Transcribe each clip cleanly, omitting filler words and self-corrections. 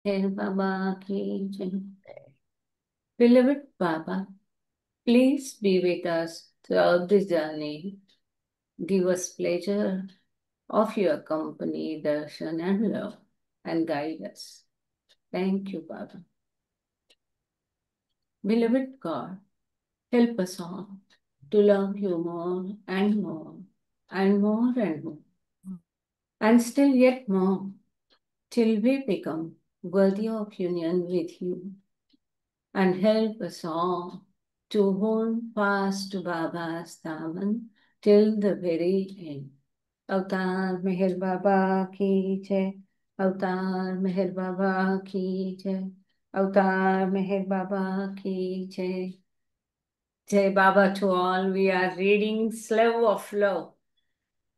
Hey Baba ki jai. Beloved Baba, please be with us throughout this journey. Give us pleasure of your company, darshan and love, and guide us. Thank you, Baba. Beloved God, help us all to love you more and more and more and more, and still yet more, till we become worthy of union with you. And help us all to hold fast to Baba's daman till the very end. अवतार मेहर बाबा की जय। अवतार मेहर बाबा की जय। अवतार मेहर बाबा की जय। Jai Baba to all. We are reading Slave of Love,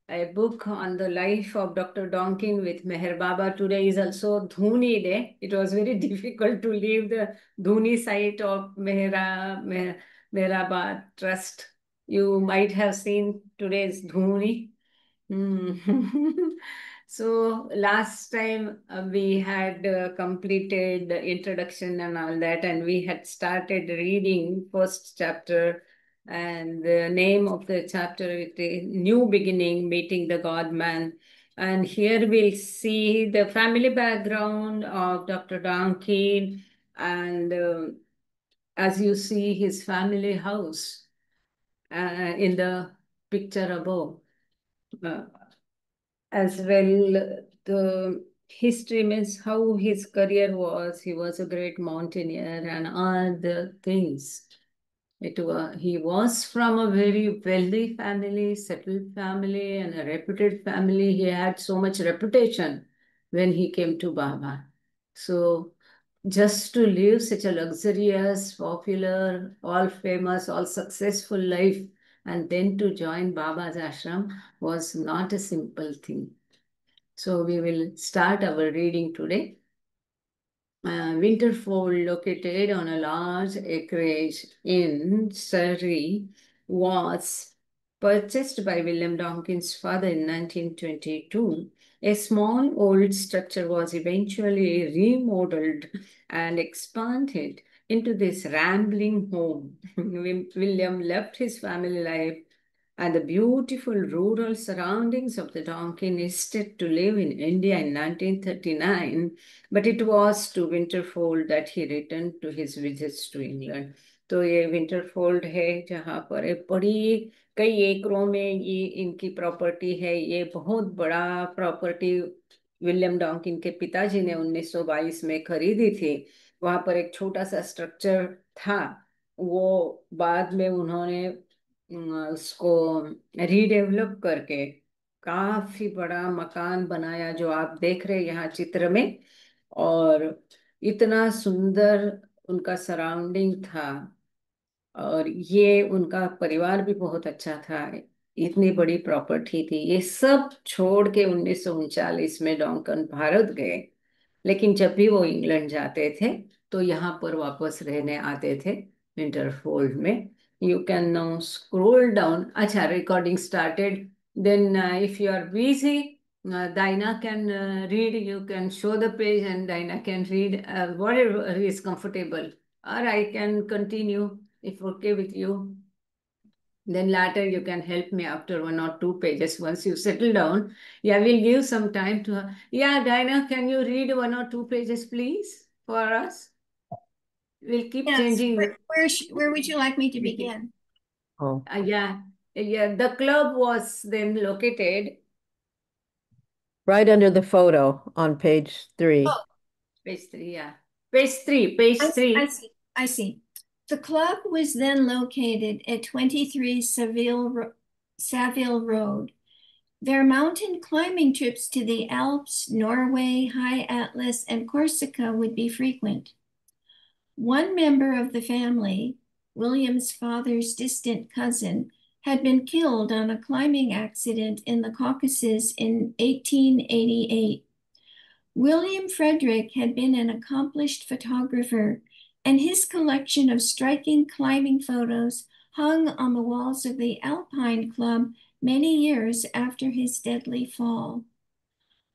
a book on the life of Dr. Donkin with Meher Baba. Today is also Dhuni Day. It was very difficult to leave the Dhuni site of Meherabad Trust. You might have seen today's Dhuni. Hmm. So last time we had completed the introduction and all that, and we had started reading first chapter, and the name of the chapter is New Beginning, Meeting the God Man. And here we'll see the family background of Dr. Donkey, and as you see his family house in the picture above. Uh, as well, the history means how his career was. He was a great mountaineer and all the things. He was from a very wealthy family, settled family, and a reputed family. He had so much reputation when he came to Baba. So just to live such a luxurious, popular, all famous, all successful life, and then to join Baba's ashram was not a simple thing. So we will start our reading today. Winterfold, located on a large acreage in Surrey, was purchased by William Donkin's father in 1922. A small old structure was eventually remodeled and expanded into this rambling home. William left his family life and the beautiful rural surroundings of the Donkin estate to live in India in 1939, but it was to Winterfold that he returned to his visits to England. तो ये विंटरफोल्ड है जहाँ पर एक बड़ी कई एकड़ों में ये इनकी प्रॉपर्टी है। ये बहुत बड़ा प्रॉपर्टी विलियम डॉन्किन के पिताजी ने 1922 में खरीदी थी। वहां पर एक छोटा सा स्ट्रक्चर था, वो बाद में उन्होंने उसको रीडेवलप करके काफी बड़ा मकान बनाया, जो आप देख रहे हैं यहाँ चित्र में। और इतना सुंदर उनका सराउंडिंग था, और ये उनका परिवार भी बहुत अच्छा था। इतनी बड़ी प्रॉपर्टी थी। ये सब छोड़ के 1939 में डॉन्कन भारत गए, लेकिन जब भी वो इंग्लैंड जाते थे तो यहाँ पर वापस रहने आते थे विंटरफोल्ड में। You can now scroll down. अच्छा, recording started. Then if you are busy, Dinah can read. You can show the page and Dinah can read whatever is comfortable. Or I can continue if okay with you. Then later you can help me after one or two pages once you settle down. Yeah, we'll give some time to her. Yeah, Dinah, can you read one or two pages, please, for us? We'll keep Yes. changing. Where would you like me to begin? Oh, Yeah, yeah. The club was then located. right under the photo on page 3. Oh, Page three. Yeah, page three. Page I three. see. I see. The club was then located at 23 Saville Road. Their mountain climbing trips to the Alps, Norway, High Atlas, and Corsica would be frequent. One member of the family, William's father's distant cousin, had been killed on a climbing accident in the Caucasus in 1888. William Frederick had been an accomplished photographer, and his collection of striking climbing photos hung on the walls of the Alpine Club many years after his deadly fall.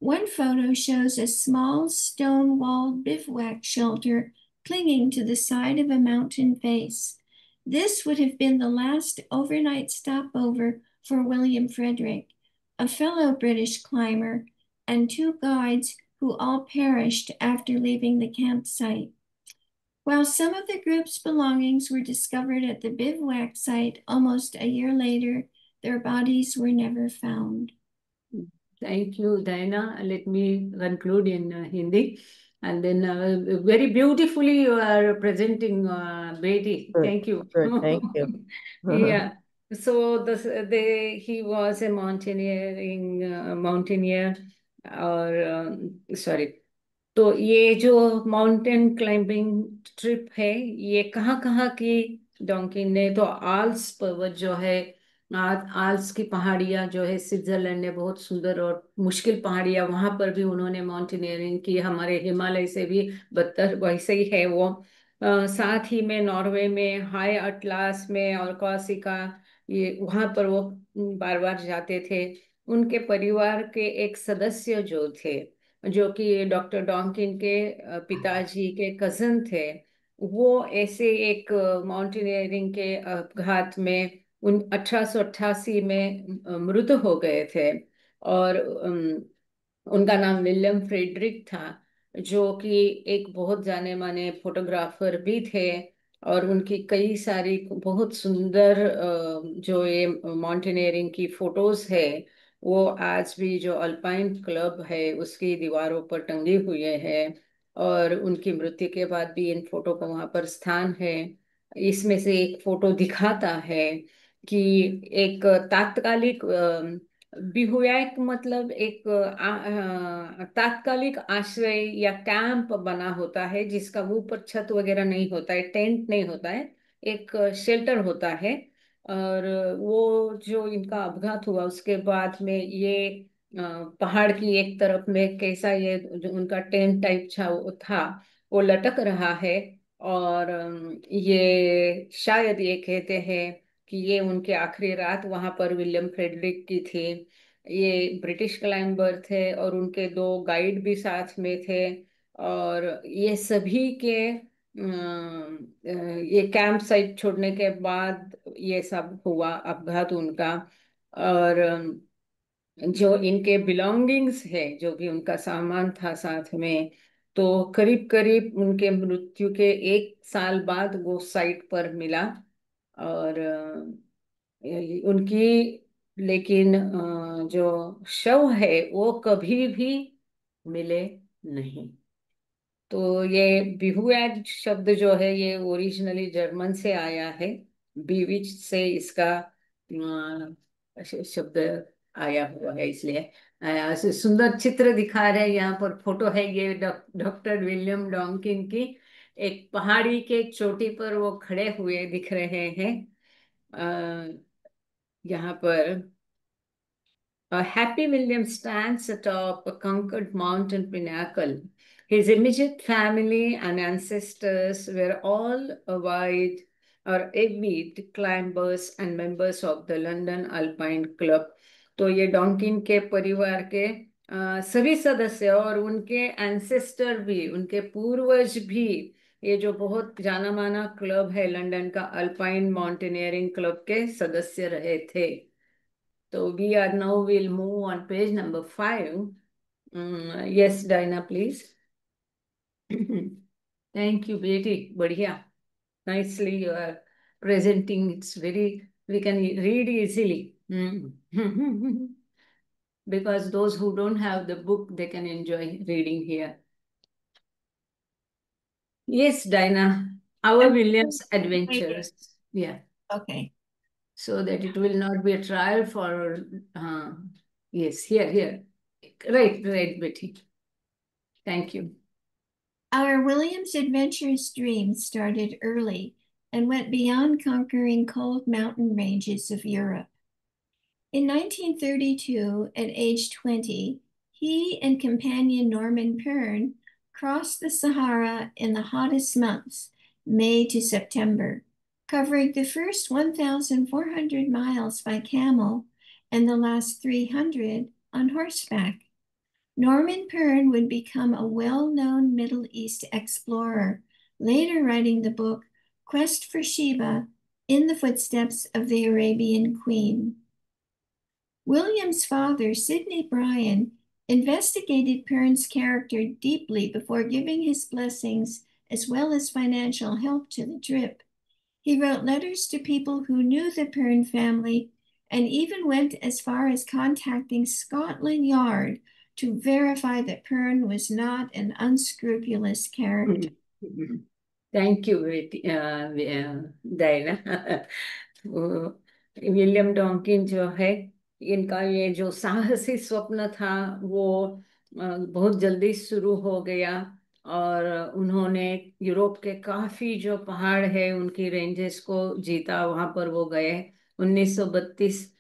One photo shows a small stone-walled bivouac shelter clinging to the side of a mountain face. This would have been the last overnight stopover for William Frederick, a fellow British climber, and two guides who all perished after leaving the campsite. While some of the group's belongings were discovered at the bivouac site almost a year later, their bodies were never found. Thank you, Diana. Let me conclude in Hindi. And then very beautifully you are presenting, Betty. Good, Thank you. good, thank you. Yeah. So he was a mountaineer or sorry. तो ये जो mountain climbing trip है ये कहाँ की डॉन्किन ने तो Alps पर्वत जो है आल्प्स की पहाड़ियाँ जो है स्विट्जरलैंड में बहुत सुंदर और मुश्किल पहाड़ियाँ वहां पर भी उन्होंने माउंटेनियरिंग की हमारे हिमालय से भी बदतर वैसे ही है वो साथ ही में नॉर्वे में हाई अटलास में और कॉर्सिका ये वहां पर वो बार बार जाते थे उनके परिवार के एक सदस्य जो थे जो कि डॉक्टर डॉन्किन के पिताजी के कजन थे वो ऐसे एक माउंटेनियरिंग के घात में 1888 में मृत हो गए थे और उनका नाम विलियम फ्रेडरिक था जो कि एक बहुत जाने माने फोटोग्राफर भी थे और उनकी कई सारी बहुत सुंदर जो ये माउंटेनियरिंग की फोटोज है वो आज भी जो अल्पाइन क्लब है उसकी दीवारों पर टंगी हुई है और उनकी मृत्यु के बाद भी इन फोटो का वहां पर स्थान है इसमें से एक फोटो दिखाता है कि एक तात्कालिक बिहुएक मतलब एक तात्कालिक आश्रय या कैंप बना होता है जिसका ऊपर छत वगैरह नहीं होता है टेंट नहीं होता है एक शेल्टर होता है और वो जो इनका अपघात हुआ उसके बाद में ये पहाड़ की एक तरफ में कैसा ये जो उनका टेंट टाइप था वो लटक रहा है और ये शायद ये कहते हैं कि ये उनके आखिरी रात वहां पर विलियम फ्रेडरिक की थी ये ब्रिटिश क्लाइंबर थे और उनके दो गाइड भी साथ में थे और ये सभी के ये कैंप साइट छोड़ने के बाद ये सब हुआ अपघात उनका और जो इनके बिलोंगिंग्स है जो भी उनका सामान था साथ में तो करीब करीब उनके मृत्यु के एक साल बाद वो साइट पर मिला और उनकी लेकिन जो शव है वो कभी भी मिले नहीं तो ये बिहुएड शब्द जो है ये ओरिजिनली जर्मन से आया है बीविच से इसका शब्द आया हुआ है इसलिए सुंदर चित्र दिखा रहे हैं यहाँ पर फोटो है ये डॉक्टर विलियम डॉन्किन की एक पहाड़ी के चोटी पर वो खड़े हुए दिख रहे हैं यहाँ पर Happy William stands atop a conquered mountain pinnacle. His immediate family and ancestors were all avid climbers and members of the London Alpine Club. तो ये डॉन्किन के परिवार के सभी सदस्य और उनके एंसेस्टर भी उनके पूर्वज भी ये जो बहुत जाना माना क्लब है लंदन का अल्पाइन माउंटेनियरिंग क्लब के सदस्य रहे थे So we'll move on page number 5. Yes, Dinah, please. Thank you, Betty. Badhiya. Nicely you are presenting. We can read easily. Because those who don't have the book, they can enjoy reading here. Yes, Dinah. Our Williams adventures. Yeah. Okay. So that it will not be a trial for, yes, here. Right, Betty. Thank you. Our Williams adventurous dream started early and went beyond conquering cold mountain ranges of Europe. In 1932, at age 20, he and companion Norman Pern crossed the Sahara in the hottest months, May to September, covering the first 1,400 miles by camel and the last 300 on horseback. Norman Pearn would become a well-known Middle East explorer, later writing the book Quest for Sheba in the Footsteps of the Arabian Queen. William's father, Sidney Bryan, investigated Pearn's character deeply before giving his blessings as well as financial help to the trip. He wrote letters to people who knew the Pearn family and even went as far as contacting Scotland Yard to verify that Pearn was not an unscrupulous character. Thank you Dinah. William Dawkin जो है, इनका ये जो साहसी स्वप्न था वो बहुत जल्दी शुरू हो गया, और उन्होंने यूरोप के काफी जो पहाड़ है उनकी रेंजेस को जीता। वहां पर वो गए 1932,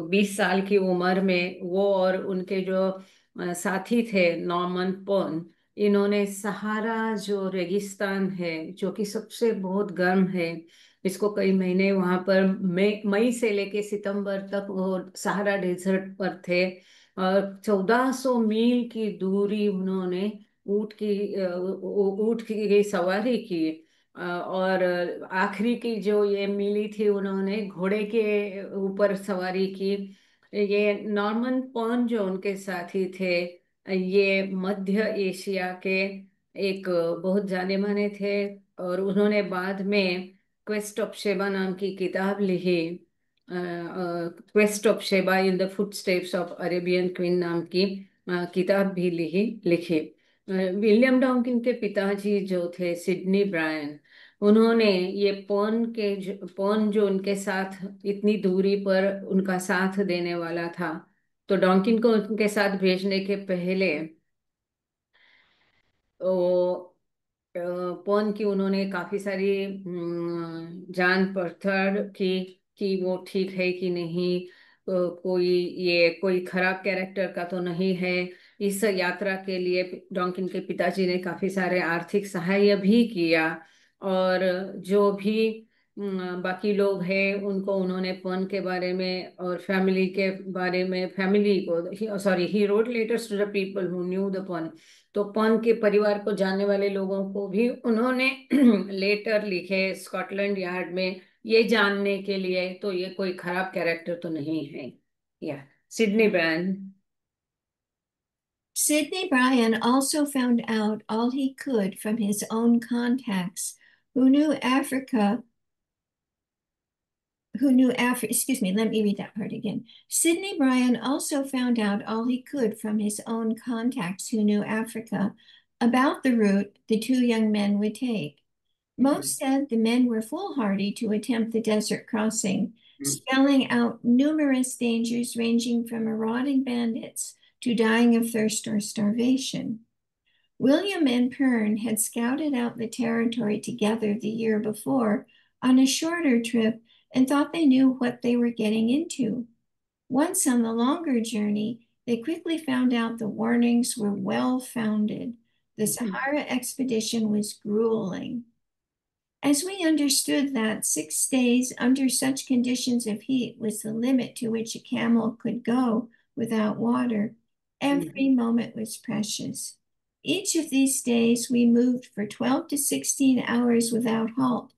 20 साल की उम्र में वो और उनके जो साथी थे नॉर्मन पॉन, इन्होंने सहारा जो रेगिस्तान है जो कि सबसे बहुत गर्म है, इसको कई महीने वहां पर मई से लेके सितंबर तक वो सहारा डेजर्ट पर थे, और 1400 मील की दूरी उन्होंने ऊँट की सवारी की, और आखिरी की जो ये मिली थी उन्होंने घोड़े के ऊपर सवारी की। ये नॉर्मन पॉन जो उनके साथी थे, ये मध्य एशिया के एक बहुत जाने माने थे, और उन्होंने बाद में क्वेस्ट ऑफ शेबा नाम की किताब लिखी। Quest of Sheba in the footsteps of Arabian queen नाम की किताब भी लिखी। विलियम डॉकिन के पिताजी जो थे सिडनी ब्रायन, उन्होंने ये पॉन जो उनके साथ इतनी दूरी पर उनका साथ देने वाला था, तो डॉकिन को उनके साथ भेजने के पहले वो पौन की उन्होंने काफी सारी जान पड़ताल की कि वो ठीक है कि नहीं, कोई ये कोई खराब कैरेक्टर का तो नहीं है। इस यात्रा के लिए डॉकिन के पिताजी ने काफी सारे आर्थिक सहाय भी किया, और जो भी बाकी लोग हैं उनको उन्होंने पौन के बारे में और फैमिली के बारे में, फैमिली को sorry he wrote letters to the people who knew the pawn, तो पॉन के परिवार को जानने वाले लोगों को भी उन्होंने लेटर लिखे स्कॉटलैंड यार्ड में, ये जानने के लिए तो ये कोई खराब कैरेक्टर तो नहीं है। या Sidney Bryan. Sidney Bryan also found out all he could from his own contacts who knew Africa, excuse me, let me read that part again. Sidney Bryan also found out all he could from his own contacts who knew Africa about the route the two young men would take. Most said the men were foolhardy to attempt the desert crossing, spelling out numerous dangers ranging from marauding bandits to dying of thirst or starvation. William and Pearn had scouted out the territory together the year before on a shorter trip and thought they knew what they were getting into. Once on the longer journey, they quickly found out the warnings were well-founded. The Sahara expedition was grueling. As we understood that 6 days under such conditions of heat was the limit to which a camel could go without water, every moment was precious. Each of these days we moved for 12 to 16 hours without halt.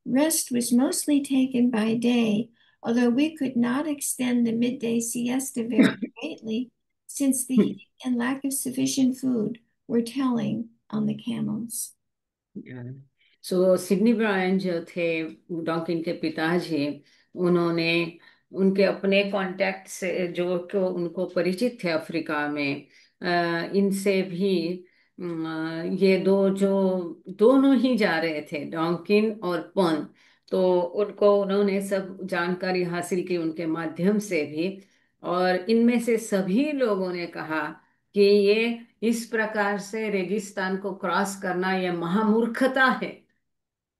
Rest was mostly taken by day, although we could not extend the midday siesta very greatly, since the heat and lack of sufficient food were telling on the camels. So Sidney Bryan जो थे डॉकिन के पिताजी, उन्होंने उनके अपने contact से जो को उनको परिचित थे अफ्रीका में, इनसे भी ये दो जो दोनों ही जा रहे थे डॉकिन और पॉन, तो उनको उन्होंने सब जानकारी हासिल की उनके माध्यम से भी, और इनमें से सभी लोगों ने कहा कि ये इस प्रकार से रेगिस्तान को क्रॉस करना ये महामूर्खता है।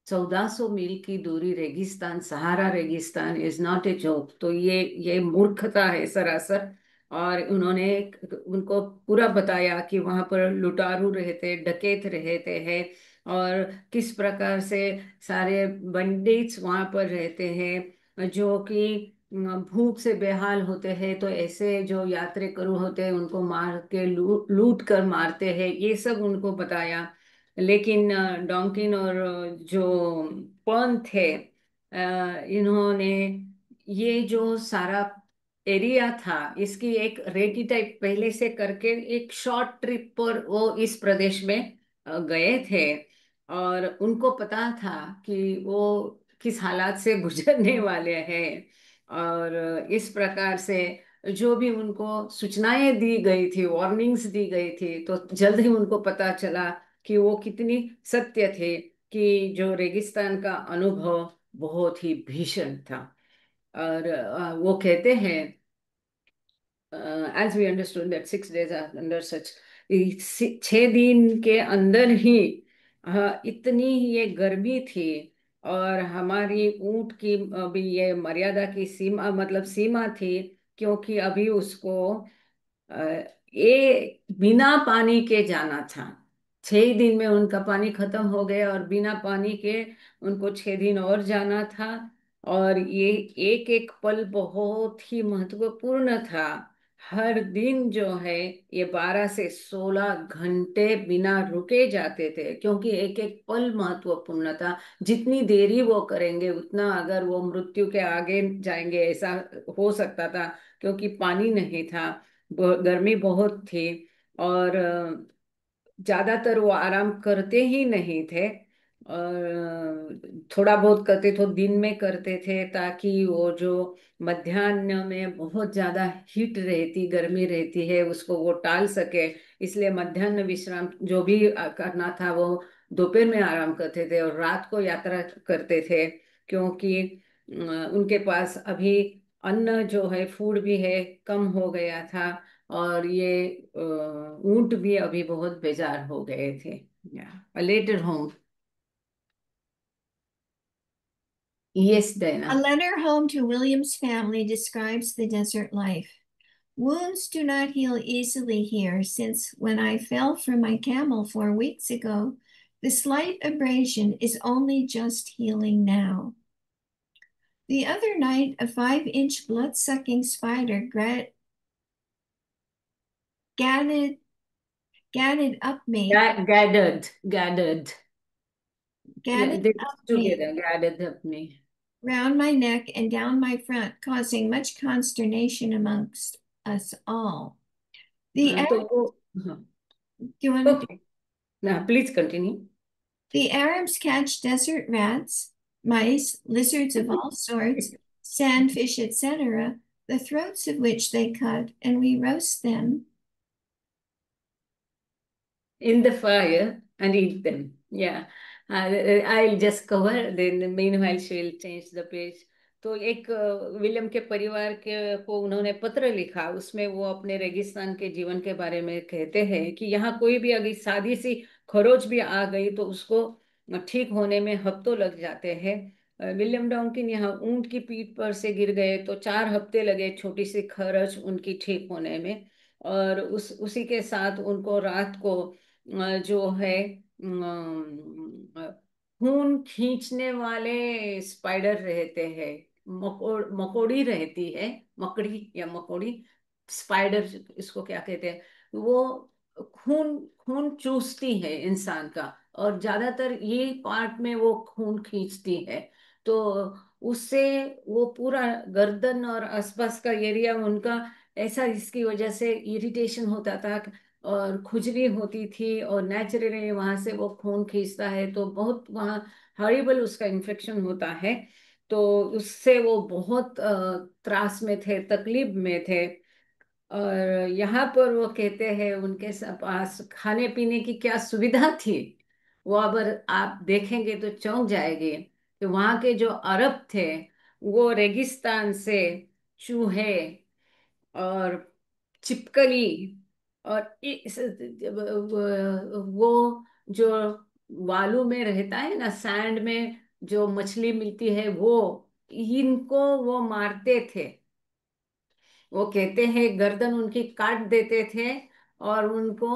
1400 मील की दूरी रेगिस्तान, सहारा रेगिस्तान इज नॉट ए जोक, तो ये मूर्खता है सरासर। और उन्होंने उनको पूरा बताया कि वहां पर लुटारू रहते, डकैत रहते हैं, और किस प्रकार से सारे बंडिट्स वहां पर रहते हैं जो कि भूख से बेहाल होते हैं, तो ऐसे जो यात्रेकरू होते हैं उनको मार के लूट कर मारते हैं, ये सब उनको बताया। लेकिन डॉकिन और जो पर्न थे, इन्होंने ये जो सारा एरिया था इसकी एक रेकी टाइप पहले से करके एक शॉर्ट ट्रिप पर वो इस प्रदेश में गए थे। और उनको पता था कि वो किस हालात से गुजरने वाले हैं। और इस प्रकार से जो भी उनको सूचनाएं दी गई थी, वार्निंग्स दी गई थी, तो जल्द ही उनको पता चला कि वो कितनी सत्य थे, कि जो रेगिस्तान का अनुभव बहुत ही भीषण था। और वो कहते हैं, as we understood that 6 days are under such, 6 दिन के अंदर ही इतनी ये गर्मी थी। और हमारी ऊंट की अभी ये मर्यादा की सीमा, मतलब सीमा थी, क्योंकि अभी उसको ये बिना पानी के जाना था। 6 दिन में उनका पानी खत्म हो गया और बिना पानी के उनको 6 दिन और जाना था। और ये एक एक पल बहुत ही महत्वपूर्ण था। हर दिन जो है ये 12 से 16 घंटे बिना रुके जाते थे, क्योंकि एक एक पल महत्वपूर्ण था। जितनी देरी वो करेंगे उतना अगर वो मृत्यु के आगे जाएंगे, ऐसा हो सकता था, क्योंकि पानी नहीं था, गर्मी बहुत थी। और ज्यादातर वो आराम करते ही नहीं थे। और थोड़ा बहुत करते तो दिन में करते थे, ताकि वो जो मध्याह्न में बहुत ज्यादा हीट रहती, गर्मी रहती है, उसको वो टाल सके। इसलिए मध्याह्न विश्राम जो भी करना था वो दोपहर में आराम करते थे और रात को यात्रा करते थे, क्योंकि उनके पास अभी अन्न जो है, फूड भी है, कम हो गया था। और ये ऊंट भी अभी बहुत बेजार हो गए थे। Letter home. Yes A Diana. letter home to William's family describes the desert life. Wounds do not heal easily here, since when I fell from my camel 4 weeks ago, the slight abrasion is only just healing now. The other night, a 5-inch blood-sucking spider gadded, gadded up me, Gathered. Yeah, gadded they up mixed me, together, gathered अपने। round my neck and down my front, causing much consternation amongst us all. The तो वो, हाँ, do you want to okay, ना please continue. The Arabs catch desert rats, mice, lizards of all sorts, sandfish, etc., the throats of which they cut, and we roast them. In the fire and eat them. Yeah. I'll just cover, then meanwhile she will change the page. तो एक William के परिवार के को उन्होंने पत्र लिखा, उसमें वो अपने रेगिस्तान के जीवन के बारे में कहते हैं कि यहाँ कोई भी अगर सादी सी खरोच भी आ गई तो उसको ठीक होने में हफ्तों लग जाते हैं। विलियम डॉकिन यहाँ ऊंट की पीठ पर से गिर गए तो 4 हफ्ते लगे छोटी सी खरोच उनकी ठीक होने में। और उसी के साथ उनको रात को जो है खून खींचने वाले स्पाइडर रहते हैं, मकोड़ी रहती है, मकड़ी या मकोड़ी, स्पाइडर इसको क्या कहते हैं, वो खून खून चूसती है इंसान का। और ज्यादातर ये पार्ट में वो खून खींचती है। तो उससे वो पूरा गर्दन और आसपास का एरिया उनका ऐसा, इसकी वजह से इरिटेशन होता था और खुजली होती थी। और नेचुरली वहां से वो खून खींचता है तो बहुत वहाँ हॉरिबल उसका इन्फेक्शन होता है। तो उससे वो बहुत त्रास में थे, तकलीफ में थे। और यहाँ पर वो कहते हैं उनके पास खाने पीने की क्या सुविधा थी, वो अगर आप देखेंगे तो चौंक जाएंगे कि वहाँ के जो अरब थे वो रेगिस्तान से चूहे और छिपकली और वो जो बालू में रहता है ना, सैंड में जो मछली मिलती है, वो इनको वो मारते थे। वो कहते हैं गर्दन उनकी काट देते थे और उनको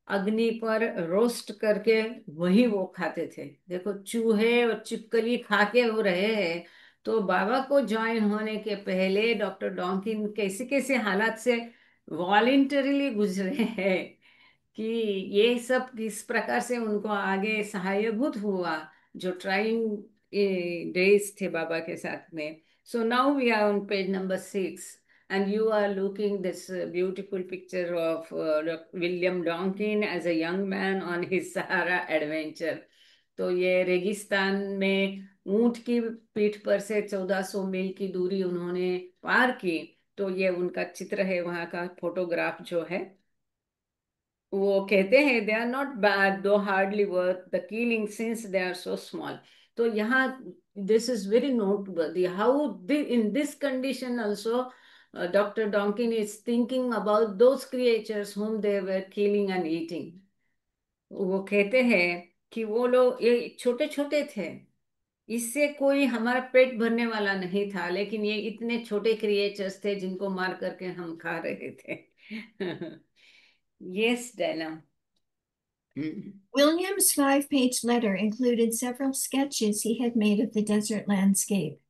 अग्नि पर रोस्ट करके वही वो खाते थे। देखो, चूहे और छिपकली खा के वो रहे हैं, तो बाबा को ज्वाइन होने के पहले डॉक्टर डॉकिन कैसे कैसे हालात से वॉलेंटरीली गुजरे हैं कि ये सब किस प्रकार से उनको आगे सहायभूत हुआ, जो ट्राइंग डेज थे बाबा के साथ में. So now we are on page number 6 and you are looking this beautiful picture of William Donkin as a young man on his Sahara adventure. तो ये रेगिस्तान में ऊंट की पीठ पर से 1400 मील की दूरी उन्होंने पार की. तो ये उनका चित्र है, वहाँ का फोटोग्राफ जो है. वो कहते हैं they are not bad though hardly worth the killing since they are so small. तो यहाँ this is very noteworthy how in this condition also doctor Dawkin is thinking about those creatures whom they were killing and eating. वो कहते हैं कि वो लोग ये छोटे छोटे थे, इससे कोई हमारा पेट भरने वाला नहीं था, लेकिन ये इतने छोटे क्रिएचर्स थे जिनको मार करके हम खा रहे थे. Yes Diana. William's 5-page letter included several sketches he had made of the desert landscape.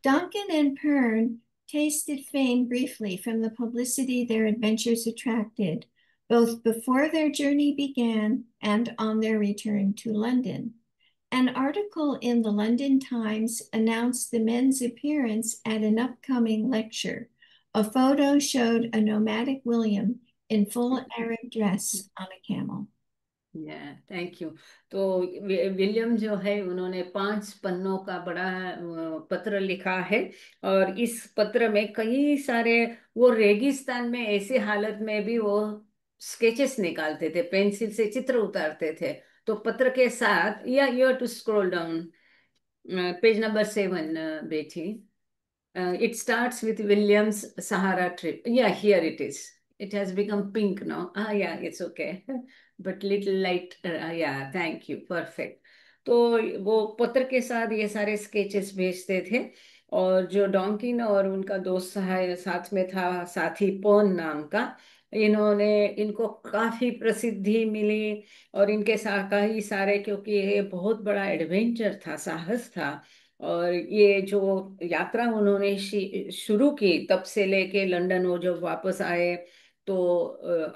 Duncan and Pern tasted fame briefly from the publicity their adventures attracted, both before their journey began and on their return to London. An article in the London Times announced the men's appearance at an upcoming lecture. A photo showed a nomadic William in full Arab dress on a camel. Thank you. तो William जो है उन्होंने 5 पन्नों का बड़ा पत्र लिखा है, और इस पत्र में कई सारे वो रेगिस्तान में ऐसे हालत में भी वो स्केचेस निकालते थे, पेंसिल से चित्र उतारते थे. तो पत्र के साथ, या you have to scroll down page number 7 बेटी. It starts with William's Sahara trip. Yeah, here it is. It has become pink now. Yeah, it's okay. But little light. Yeah, thank you. Perfect. तो वो पत्र के साथ ये सारे sketches भेजते थे. और जो डॉन्किन और उनका दोस्त सहाय साथ में था, साथी पॉन नाम का, इन्होंने इनको काफी प्रसिद्धि मिली. और इनके साथ कई सारे, क्योंकि ये बहुत बड़ा एडवेंचर था, साहस था. और ये जो यात्रा उन्होंने शुरू की, तब से लेके लंदन वो जब वापस आए तो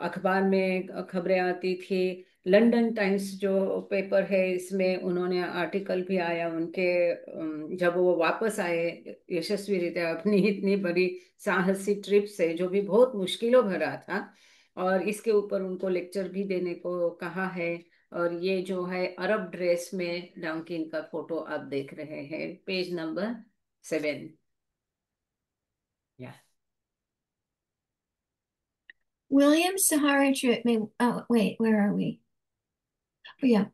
अखबार में खबरें आती थी. लंदन टाइम्स जो पेपर है, इसमें उन्होंने आर्टिकल भी आया उनके, जब वो वापस आए यशस्वी रीते अपनी इतनी बड़ी साहसी ट्रिप से, जो भी बहुत मुश्किलों भरा था. और इसके ऊपर उनको लेक्चर भी देने को कहा है. और ये जो है अरब ड्रेस में डंकिन का फोटो आप देख रहे हैं, पेज नंबर 7. या William's Sahara trip may, oh, wait, where are we? Oh, yeah.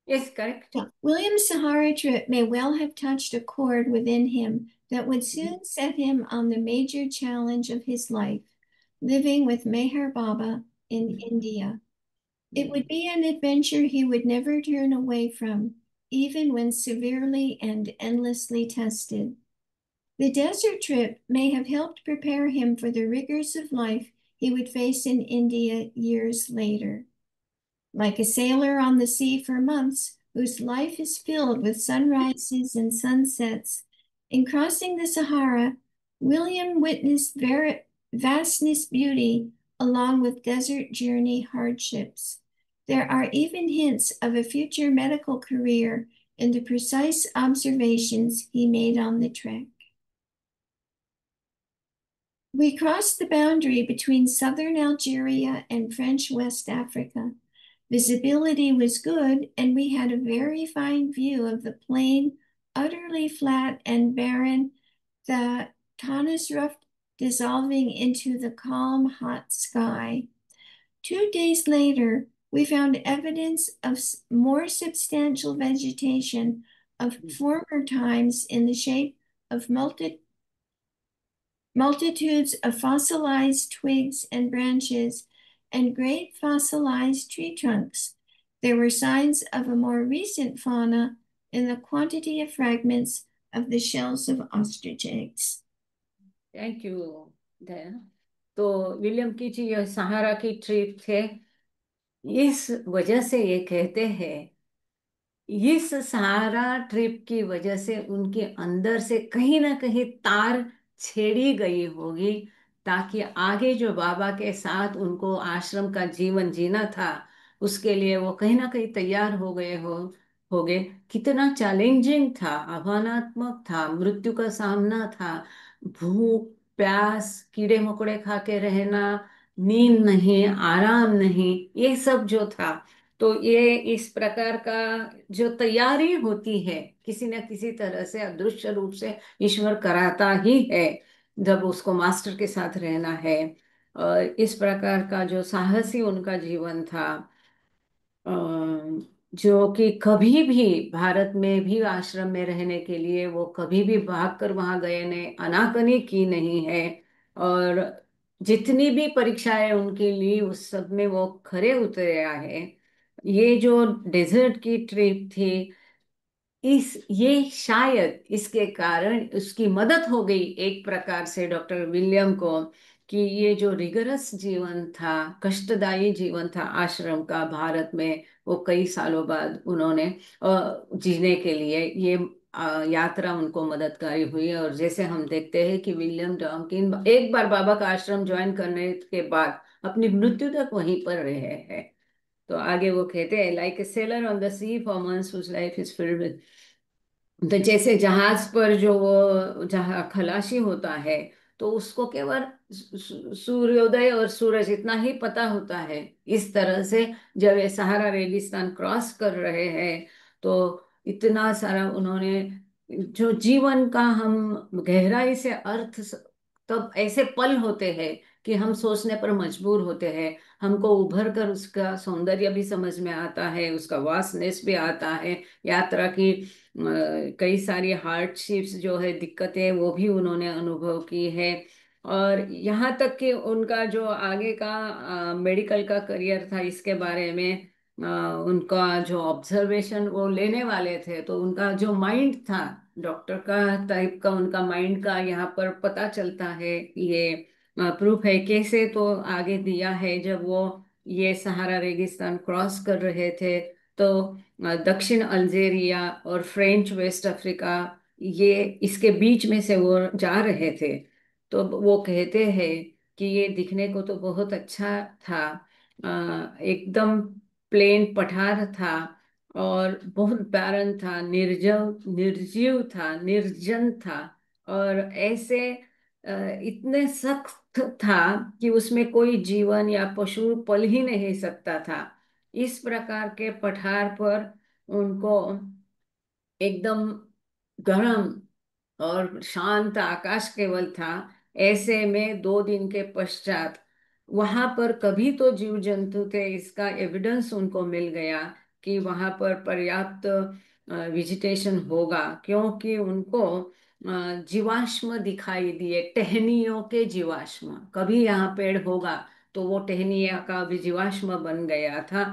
Yes correct. William's Sahara trip may well have touched a chord within him that would soon set him on the major challenge of his life, living with Meher Baba in India. It would be an adventure he would never turn away from, even when severely and endlessly tested. The desert trip may have helped prepare him for the rigors of life he would face in India years later. Like a sailor on the sea for months, whose life is filled with sunrises and sunsets, in crossing the Sahara, William witnessed vastness beauty along with desert journey hardships. There are even hints of a future medical career in the precise observations he made on the trek. We crossed the boundary between southern Algeria and French West Africa. Visibility was good, and we had a very fine view of the plain, utterly flat and barren, the Taunus Rough dissolving into the calm, hot sky. 2 days later, we found evidence of more substantial vegetation of former times in the shape of multitudes of fossilized twigs and branches and great fossilized tree trunks. There were signs of a more recent fauna in the quantity of fragments of the shells of ostrich eggs. Thank you. तो William की जी ये सहारा की trip थे. इस वजह से ये कहते हैं इस सारा ट्रिप की वजह से उनके अंदर से कहीं ना कहीं तार छेड़ी गई होगी, ताकि आगे जो बाबा के साथ उनको आश्रम का जीवन जीना था उसके लिए वो कहीं ना कहीं तैयार हो गए। कितना चैलेंजिंग था, आह्वानात्मक था, मृत्यु का सामना था, भूख प्यास, कीड़े मकोड़े खा के रहना, नींद नहीं, आराम नहीं, ये सब जो था। तो ये इस प्रकार का जो तैयारी होती है किसी न किसी तरह से अदृश्य रूप से ईश्वर कराता ही है जब उसको मास्टर के साथ रहना है। और इस प्रकार का जो साहसी उनका जीवन था, अ, जो कि कभी भी भारत में भी आश्रम में रहने के लिए वो कभी भी भाग कर वहां गए ने, अनाकनी की नहीं है। और जितनी भी परीक्षाएं उनके लिए उस सब में वो खरे उतरे आए। ये जो डेजर्ट की ट्रिप थी, ये शायद इसके कारण उसकी मदद हो गई एक प्रकार से डॉक्टर विलियम को, कि ये जो रिगरस जीवन था, कष्टदायी जीवन था आश्रम का भारत में, वो कई सालों बाद उन्होंने जीने के लिए ये यात्रा उनको मददगारी हुई। और जैसे हम देखते हैं कि विलियम डॉकिन एक बार बाबा का आश्रम ज्वाइन करने के बाद अपनी मृत्यु तक वहीं पर रहे हैं। तो आगे वो कहते हैं, like a sailor on the sea for months whose life is filled. तो जैसे जहाज पर जो वो जहाँ खलासी होता है, तो उसको केवल सूर्योदय और सूरज इतना ही पता होता है। इस तरह से जब ये सहारा रेगिस्तान क्रॉस कर रहे हैं, तो इतना सारा उन्होंने जो जीवन का हम गहराई से तब ऐसे पल होते हैं कि हम सोचने पर मजबूर होते हैं। हमको उभर कर उसका सौंदर्य भी समझ में आता है, उसका वास्टनेस भी आता है। यात्रा की कई सारी हार्डशिप्स जो है, दिक्कतें, वो भी उन्होंने अनुभव की है। और यहाँ तक कि उनका जो आगे का मेडिकल का करियर था, इसके बारे में उनका जो ऑब्जर्वेशन वो लेने वाले थे, तो उनका जो माइंड था डॉक्टर का टाइप का, उनका माइंड का यहाँ पर पता चलता है। ये प्रूफ है कैसे, तो आगे दिया है जब वो ये सहारा रेगिस्तान क्रॉस कर रहे थे, तो दक्षिण अल्जीरिया और फ्रेंच वेस्ट अफ्रीका, ये इसके बीच में से वो जा रहे थे। तो वो कहते हैं कि ये दिखने को तो बहुत अच्छा था, एकदम प्लेन पठार था, और बहुत बैरन था, निर्जीव था, निर्जन था, और ऐसे इतने सख्त था कि उसमें कोई जीवन या पशु पल ही नहीं सकता था। इस प्रकार के पठार पर उनको एकदम गर्म और शांत आकाश केवल था। ऐसे में 2 दिन के पश्चात वहां पर कभी तो जीव जंतु थे, इसका एविडेंस उनको मिल गया कि वहां पर पर्याप्त वेजिटेशन होगा, क्योंकि उनको जीवाश्म दिखाई दिए, टहनियों के जीवाश्म। कभी यहाँ पेड़ होगा तो वो टहनिया का भी जीवाश्म बन गया था।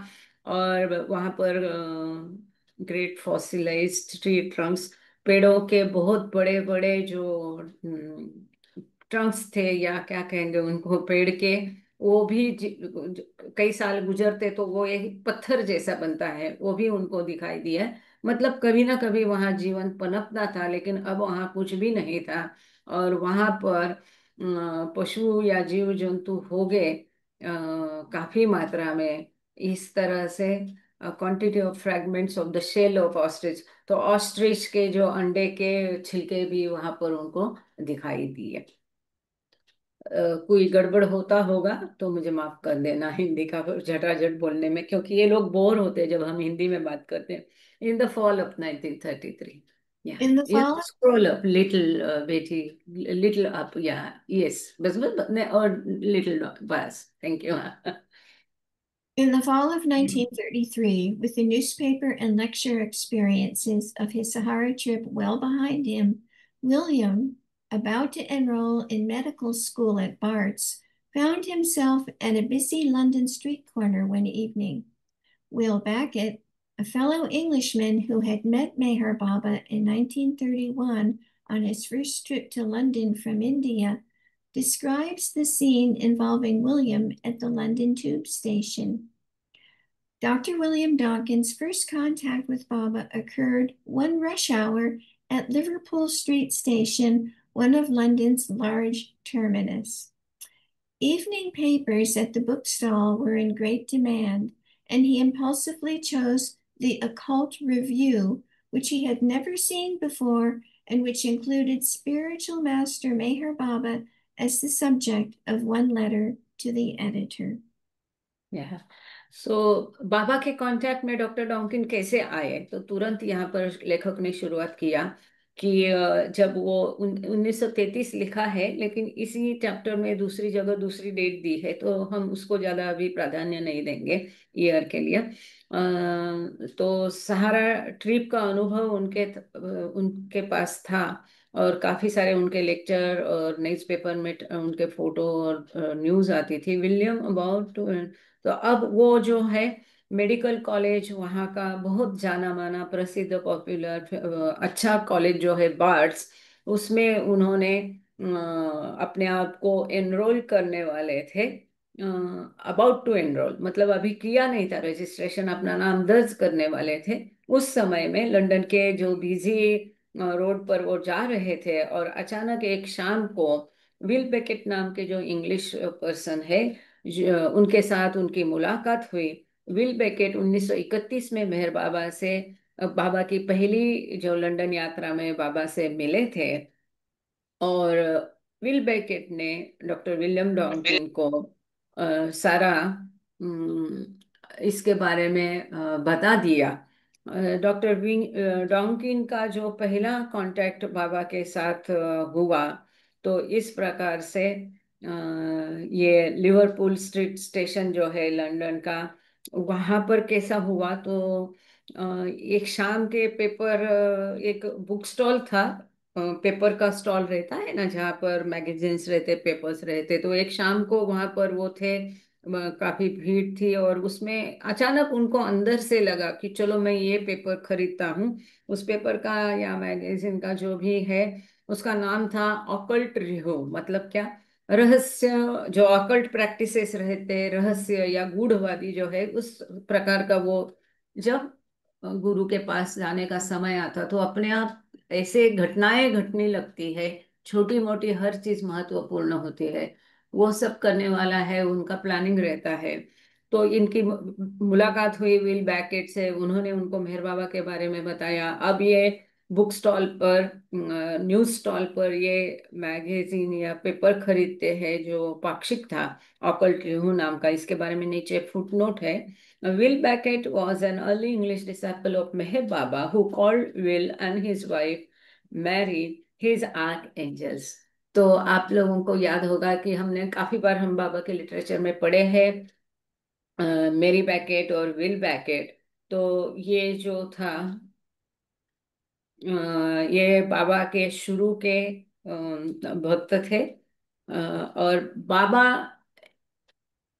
और वहां पर ग्रेट फॉसिलाइज्ड ट्री ट्रंक्स, पेड़ों के बहुत बड़े बड़े जो ट्रंक्स थे, या क्या कहेंगे उनको, पेड़ के, वो भी कई साल गुजरते तो वो एक पत्थर जैसा बनता है, वो भी उनको दिखाई दिया। मतलब कभी ना कभी वहां जीवन पनपना था, लेकिन अब वहां कुछ भी नहीं था। और वहां पर पशु या जीव जंतु हो गए काफी मात्रा में। इस तरह से quantity of fragments of the shell of ostrich, तो ऑस्ट्रिच के जो अंडे के छिलके भी वहां पर उनको दिखाई दिए। कोई गड़बड़ होता होगा तो मुझे माफ कर देना हिंदी का झटाझट बोलने में, क्योंकि ये लोग बोर होते हैं जब हम हिंदी में बात करते हैं। इन द फॉल ऑफ 1933, या In the you fall scroll up little बेटी, लिटिल अप, या यस, बस बस और लिटिल, बस, thank you. In the fall of 1933, with the newspaper and lecture experiences of his Sahara trip well behind him, William, about to enroll in medical school at Barts, found himself at a busy London street corner one evening. Will Beckett, a fellow Englishman who had met Meher Baba in 1931 on his first trip to London from India, describes the scene involving William at the London tube station. Dr. William Dawkins' first contact with Baba occurred one rush hour at Liverpool Street Station, one of London's large terminus. Evening papers at the bookstall were in great demand, and he impulsively chose the Occult Review, which he had never seen before and which included spiritual master Meher Baba as the subject of one letter to the editor. Yeah. सो बाबा के contact में doctor डॉकिन कैसे आए, तो तुरंत यहाँ पर लेखक ने शुरुआत किया कि जब वो 1933 लिखा है, लेकिन इसी चैप्टर में दूसरी जगह दूसरी डेट दी है, तो हम उसको ज़्यादा अभी प्राधान्य नहीं देंगे ईयर के लिए। तो सहारा ट्रिप का अनुभव उनके पास था, और काफ़ी सारे उनके लेक्चर और न्यूज़पेपर में उनके फोटो और न्यूज़ आती थी। विलियम अबाउट, तो अब वो जो है मेडिकल कॉलेज वहाँ का बहुत जाना माना प्रसिद्ध पॉपुलर अच्छा कॉलेज जो है बार्ड्स, उसमें उन्होंने अपने आप को एनरोल करने वाले थे। अबाउट टू एनरोल मतलब अभी किया नहीं था रजिस्ट्रेशन, अपना नाम दर्ज करने वाले थे। उस समय में लंदन के जो बिजी रोड पर वो जा रहे थे, और अचानक एक शाम को विल बेकेट नाम के जो इंग्लिश पर्सन है, उनके साथ उनकी मुलाकात हुई। विल बेकेट 1931 में मेहर बाबा से, बाबा की पहली जो लंदन यात्रा में बाबा से मिले थे, और विल बेकेट ने डॉक्टर विलियम डॉन्किन को सारा इसके बारे में बता दिया। डॉक्टर डॉन्किन का जो पहला कांटेक्ट बाबा के साथ हुआ, तो इस प्रकार से ये लिवरपूल स्ट्रीट स्टेशन जो है लंदन का, वहाँ पर कैसा हुआ, तो एक शाम के पेपर, एक बुक स्टॉल था, पेपर का स्टॉल रहता है ना जहाँ पर मैगजीन्स रहते, पेपर्स रहते, तो एक शाम को वहां पर वो थे, काफी भीड़ थी, और उसमें अचानक उनको अंदर से लगा कि चलो मैं ये पेपर खरीदता हूँ। उस पेपर का या मैगजीन का जो भी है, उसका नाम था ऑकल्ट रिव्यू। मतलब क्या, रहस्य, जो ऑकल्ट प्रैक्टिसेस रहते, रहस्य या गूढ़वादी जो है, उस प्रकार का वो। जब गुरु के पास जाने का समय आता तो अपने आप ऐसे घटनाएं घटने लगती है, छोटी मोटी हर चीज महत्वपूर्ण होती है। वो सब करने वाला है, उनका प्लानिंग रहता है। तो इनकी मुलाकात हुई विल बैकेट से, उन्होंने उनको मेहर बाबा के बारे में बताया। अब ये बुक स्टॉल पर, न्यूज स्टॉल पर ये मैगजीन या पेपर खरीदते हैं जो पाक्षिक था, ऑकल्ट रिव्यू नाम का। इसके बारे में नीचे फुट नोट है। Will Beckett was an early English disciple of Meher Baba who called Will and his wife Mary his archangels। तो आप लोगों को याद होगा कि हमने काफी बार हम बाबा के लिटरेचर में पढ़े हैं मेरी बैकेट और विल बैकेट। तो ये जो था, ये बाबा के शुरू के भक्त थे। और बाबा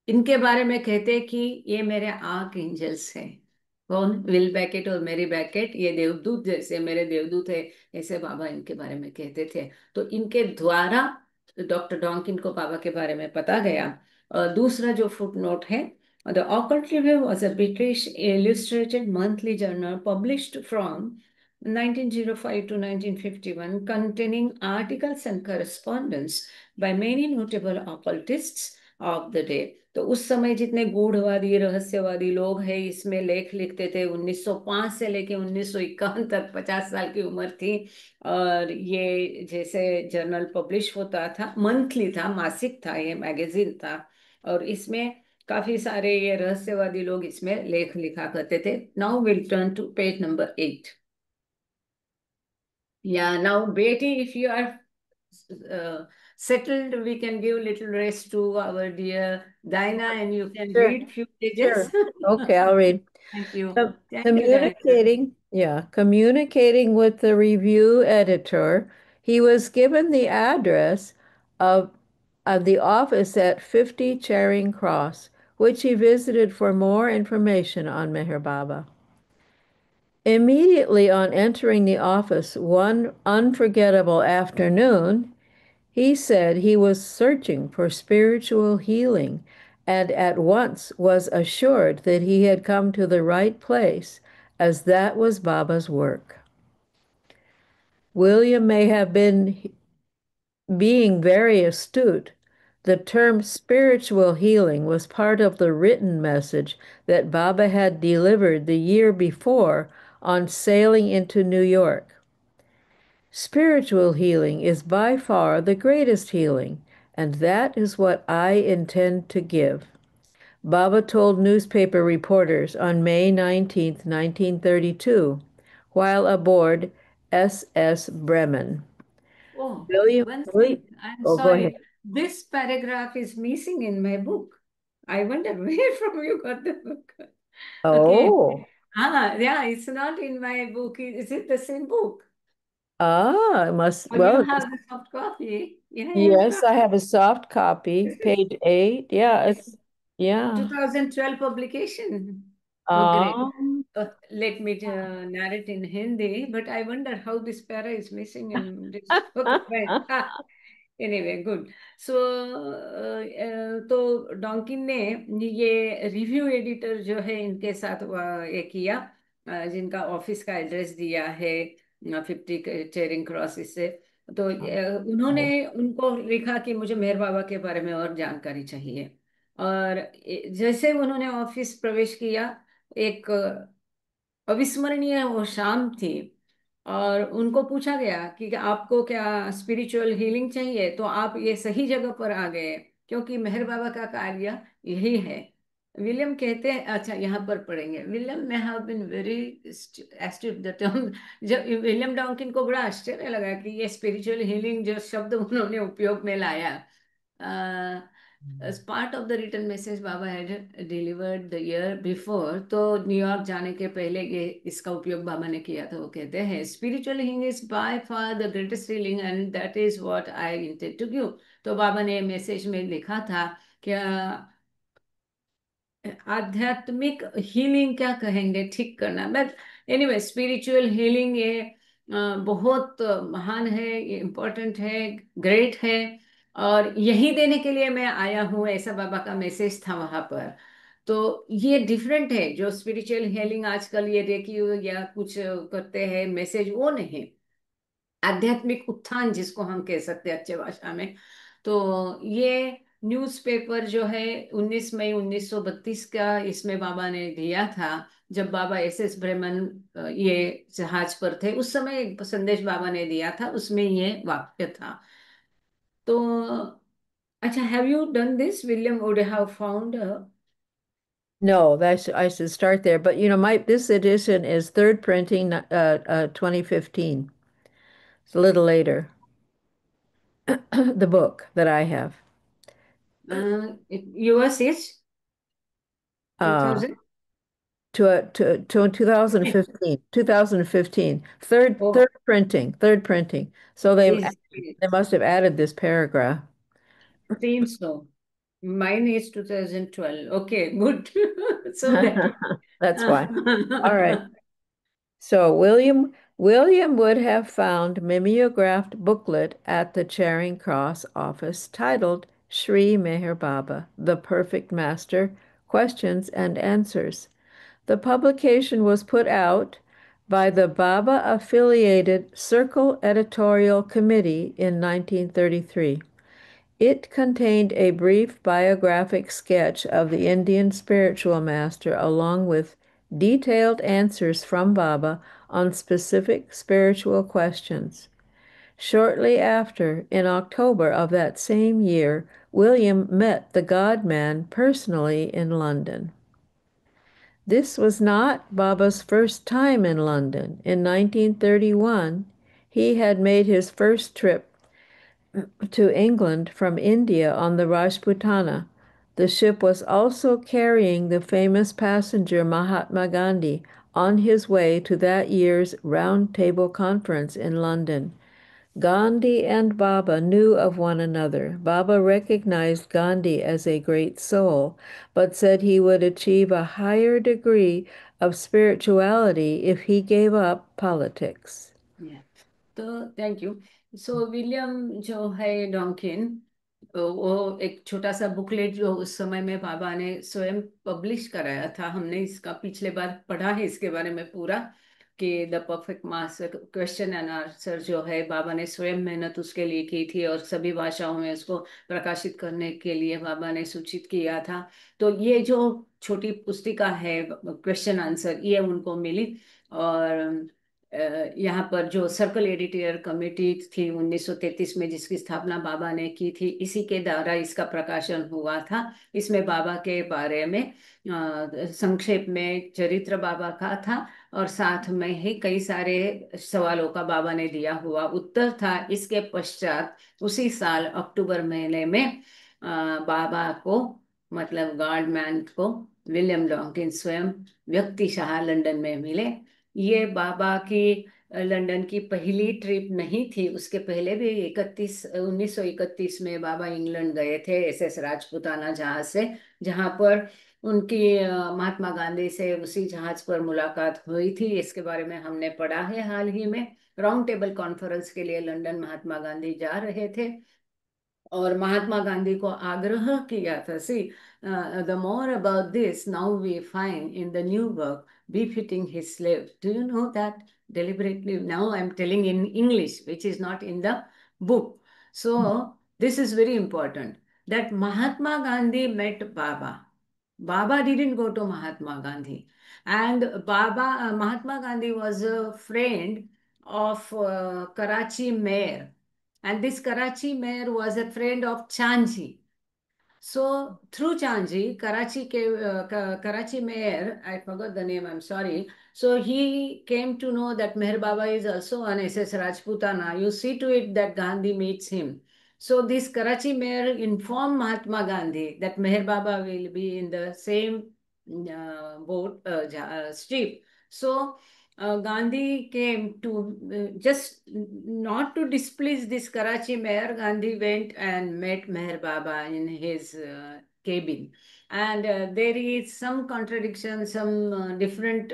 इनके बारे में कहते हैं कि ये मेरे आर्क एंजल्स हैं। कौन? विल बैकेट और मेरी बैकेट, ये देवदूत जैसे मेरे देवदूत है, ऐसे बाबा इनके बारे में कहते थे। तो इनके द्वारा डॉक्टर डॉन्किन को बाबा के बारे में पता गया। और दूसरा जो फुट नोट है, the occult review was a British illustrated monthly journal published from 1905 to 1951, containing articles and correspondence by many notable occultists of the day। तो उस समय जितने गूढ़वादी रहस्यवादी लोग हैं इसमें लेख लिखते थे। 1905 से लेके 1951 तक 50 साल की उम्र थी। और ये जैसे जर्नल पब्लिश होता था, मंथली था, मासिक था, ये मैगजीन था, और इसमें काफी सारे ये रहस्यवादी लोग इसमें लेख लिखा करते थे। Now will turn to page number 8। Yeah, now Betty, if you are settled, we can give little rest to our dear Dinah, and you can Sure, read few pages. sure. Okay, I'll read. Thank you. Thank you, Dinah. Communicating with the review editor, he was given the address of, of the office at 50 Charing Cross, which he visited for more information on Meher Baba. Immediately on entering the office one unforgettable afternoon, he said he was searching for spiritual healing and at once was assured that he had come to the right place, as that was Baba's work. William may have been being very astute. The term spiritual healing was part of the written message that Baba had delivered the year before on sailing into New York. Spiritual healing is by far the greatest healing, and that is what I intend to give. Baba told newspaper reporters on May 19, 1932, while aboard SS Bremen. Oh, William, one William, thing, I'm oh, go ahead. sorry. This paragraph is missing in my book. I wonder where from you got the book. Okay. Oh, Yeah, it's not in my book. Is it the same book? it must, Or you well, have the soft copy? Yeah, yeah, yes, sure. I have a soft copy, This is page 8. Yeah, this it's, yeah. 2012 publication. Oh, great. Um, Let me narrate in Hindi, but I wonder how this para is missing in this. Okay, fine. Anyway, good so तो डॉकिन ने ये review editor जो है इनके साथ ये किया, जिनका ऑफिस का एड्रेस दिया है 50 चेरिंग क्रॉस इससे। तो उन्होंने उनको लिखा कि मुझे मेहर बाबा के बारे में और जानकारी चाहिए। और जैसे उन्होंने ऑफिस प्रवेश किया, एक अविस्मरणीय वो शाम थी। और उनको पूछा गया कि आपको क्या स्पिरिचुअल हीलिंग चाहिए, तो आप ये सही जगह पर आ गए, क्योंकि मेहर बाबा का कार्य यही है। विलियम कहते हैं, अच्छा यहाँ पर पढ़ेंगे, William may have been very restive the term. जब विलियम डॉकिन को बड़ा आश्चर्य लगा कि ये स्पिरिचुअल हीलिंग जो शब्द उन्होंने उपयोग में लाया। As part of the written message Baba had delivered the year before, तो न्यूयॉर्क जाने के पहले ये इसका उपयोग बाबा ने किया था। वो कहते हैं spiritual healing is by far the greatest healing and that is what I intend to give। तो बाबा ने मैसेज में लिखा था कि आध्यात्मिक हीलिंग क्या कहेंगे, ठीक करना, बट एनीवे स्पिरिचुअल हीलिंग ये बहुत महान है, ये इम्पोर्टेंट है, ग्रेट है, और यही देने के लिए मैं आया हूँ, ऐसा बाबा का मैसेज था वहां पर। तो ये डिफरेंट है, जो स्पिरिचुअल हीलिंग आजकल ये रेकी या कुछ करते हैं मैसेज, वो नहीं। आध्यात्मिक उत्थान जिसको हम कह सकते हैं अच्छे भाषा में। तो ये न्यूज़पेपर जो है 19 मई 1932 का इसमें बाबा ने दिया था, जब बाबा SS ब्रह्मन ये जहाज पर थे उस समय एक संदेश बाबा ने दिया था, उसमें ये वाक्य था। तो अच्छा, have you done this, William would have found. no, that's I should start there. But my this edition is third printing, 2015. It's a little later. The book that I have. yours is Uh, 2000? to 2015, third Oh, third printing, third printing. So they must have added this paragraph. seems so. Mine is 2012. Okay, good. So that. That's why. All right. So William would have found mimeographed booklet at the Charing Cross office titled Sri Meher Baba, The Perfect Master, Questions and Answers. The publication was put out by the Baba affiliated Circle Editorial Committee in 1933. It contained a brief biographic sketch of the Indian spiritual master along with detailed answers from Baba on specific spiritual questions. Shortly after, in October of that same year, William met the God-man personally in London. This was not Baba's first time in London. In 1931, he had made his first trip to England from India on the Rajputana. The ship was also carrying the famous passenger Mahatma Gandhi on his way to that year's Round Table Conference in London. Gandhi and Baba knew of one another. Baba recognized Gandhi as a great soul, but said he would achieve a higher degree of spirituality if he gave up politics. Yeah. तो thank you. So William जो है डॉकिन, वो एक छोटा सा booklet जो उस समय में बाबा ने स्वयं पब्लिश कराया था, हमने इसका पिछले बार पढ़ा है इसके बारे में पूरा, कि the perfect mass question and answer जो है बाबा ने स्वयं मेहनत उसके लिए की थी और सभी भाषाओं में उसको प्रकाशित करने के लिए बाबा ने सूचित किया था। तो ये जो छोटी पुस्तिका है क्वेश्चन आंसर, ये उनको मिली। और यहाँ पर जो सर्कल एडिटर कमेटी थी 1933 में, जिसकी स्थापना बाबा ने की थी, इसी के द्वारा इसका प्रकाशन हुआ था। इसमें बाबा के बारे में संक्षेप में चरित्र बाबा का था, और साथ में ही कई सारे सवालों का बाबा ने दिया हुआ उत्तर था। इसके पश्चात उसी साल अक्टूबर महीने में बाबा को, मतलब गॉड मैन को, विलियम डॉकिंस स्वयं व्यक्तिशः लंदन में मिले। ये बाबा की लंदन की पहली ट्रिप नहीं थी, उसके पहले भी 1931 में बाबा इंग्लैंड गए थे SS राजपूताना जहाज से, जहां पर उनकी महात्मा गांधी से उसी जहाज पर मुलाकात हुई थी। इसके बारे में हमने पढ़ा है हाल ही में। राउंड टेबल कॉन्फ्रेंस के लिए लंदन महात्मा गांधी जा रहे थे, और महात्मा गांधी को आग्रह किया था, see the more about this now we find in the new work befitting his slave. Do you know that? Deliberately now I'm telling in English, which is not in the book. So this is very important, that Mahatma Gandhi met Baba. Baba didn't go to Mahatma Gandhi, and Mahatma Gandhi was a friend of Karachi mayor, and this Karachi mayor was a friend of Chanji. So through Chanji, Karachi mayor, I forgot the name, I'm sorry. So he came to know that Meher Baba is also an SS Rajputana. You see to it that Gandhi meets him. So this Karachi mayor informed Mahatma Gandhi that Meher Baba will be in the same boat, ship. So Gandhi came to just not to displease this Karachi mayor. Gandhi went and met Meher Baba in his cabin, and there is some contradiction, some different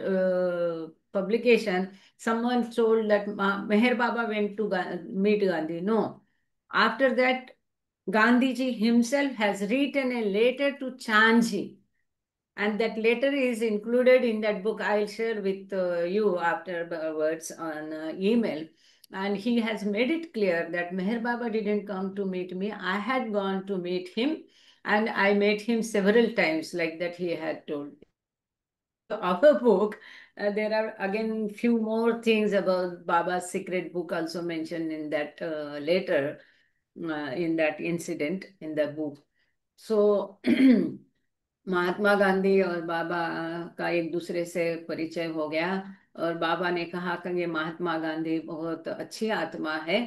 publication. Someone told that Meher Baba went to meet Gandhi. No, after that, Gandhiji himself has written a letter to Chanji, and that letter is included in that book. I'll share with you afterwards on email. And he has made it clear that Meher Baba didn't come to meet me. I had gone to meet him, and I met him several times, like that he had told. Our book, there are again few more things about Baba's secret book also mentioned in that letter, in that incident in the book. So Mahatma Gandhi और बाबा का एक दूसरे से परिचय हो गया, और बाबा ने कहा कि ये महात्मा गांधी बहुत अच्छी आत्मा है,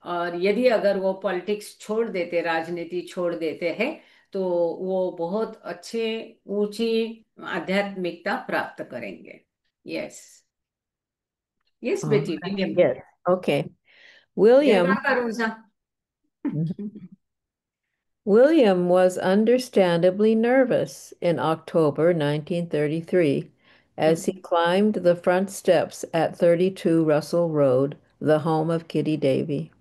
और यदि अगर वो पॉलिटिक्स छोड़ देते, राजनीति छोड़ देते हैं, तो वो बहुत अच्छे ऊंची आध्यात्मिकता प्राप्त करेंगे। यस, यस Oh, बेटी विलियम, yes. Okay. जगह William करो सा। William was understandably nervous in October 1933 as he climbed the front steps at 32 Russell Road, the home of Kitty Davy,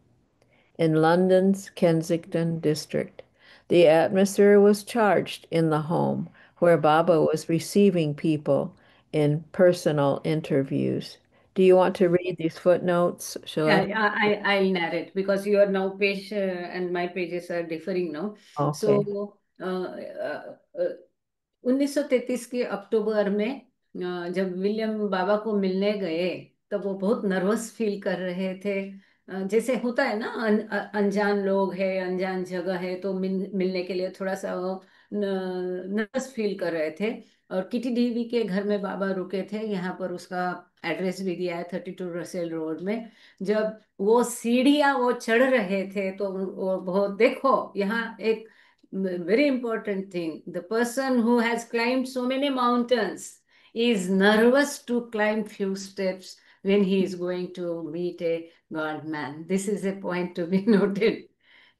in London's Kensington district. The atmosphere was charged in the home where Baba was receiving people in personal interviews. Do you want to read these footnotes? Shall I? I'll narrate because your now page and my pages are differing now. Okay. So 1933 के अक्टूबर में जब William बाबा को मिलने गए, तब वो बहुत nervous feel कर रहे थे। जैसे होता है ना, अनजान लोग है, अनजान जगह है, तो मिलने के लिए थोड़ा सा वो नर्वस फील कर रहे थे। और किटी डीवी के घर में बाबा रुके थे, यहाँ पर उसका एड्रेस भी दिया है, 32 रसेल रोड में। जब वो सीढ़ियाँ वो चढ़ रहे थे, तो वो बहुत, देखो यहाँ एक very important thing, the person who has climbed so many mountains is nervous to climb few steps when he is going to meet a god man. This is a point to be noted.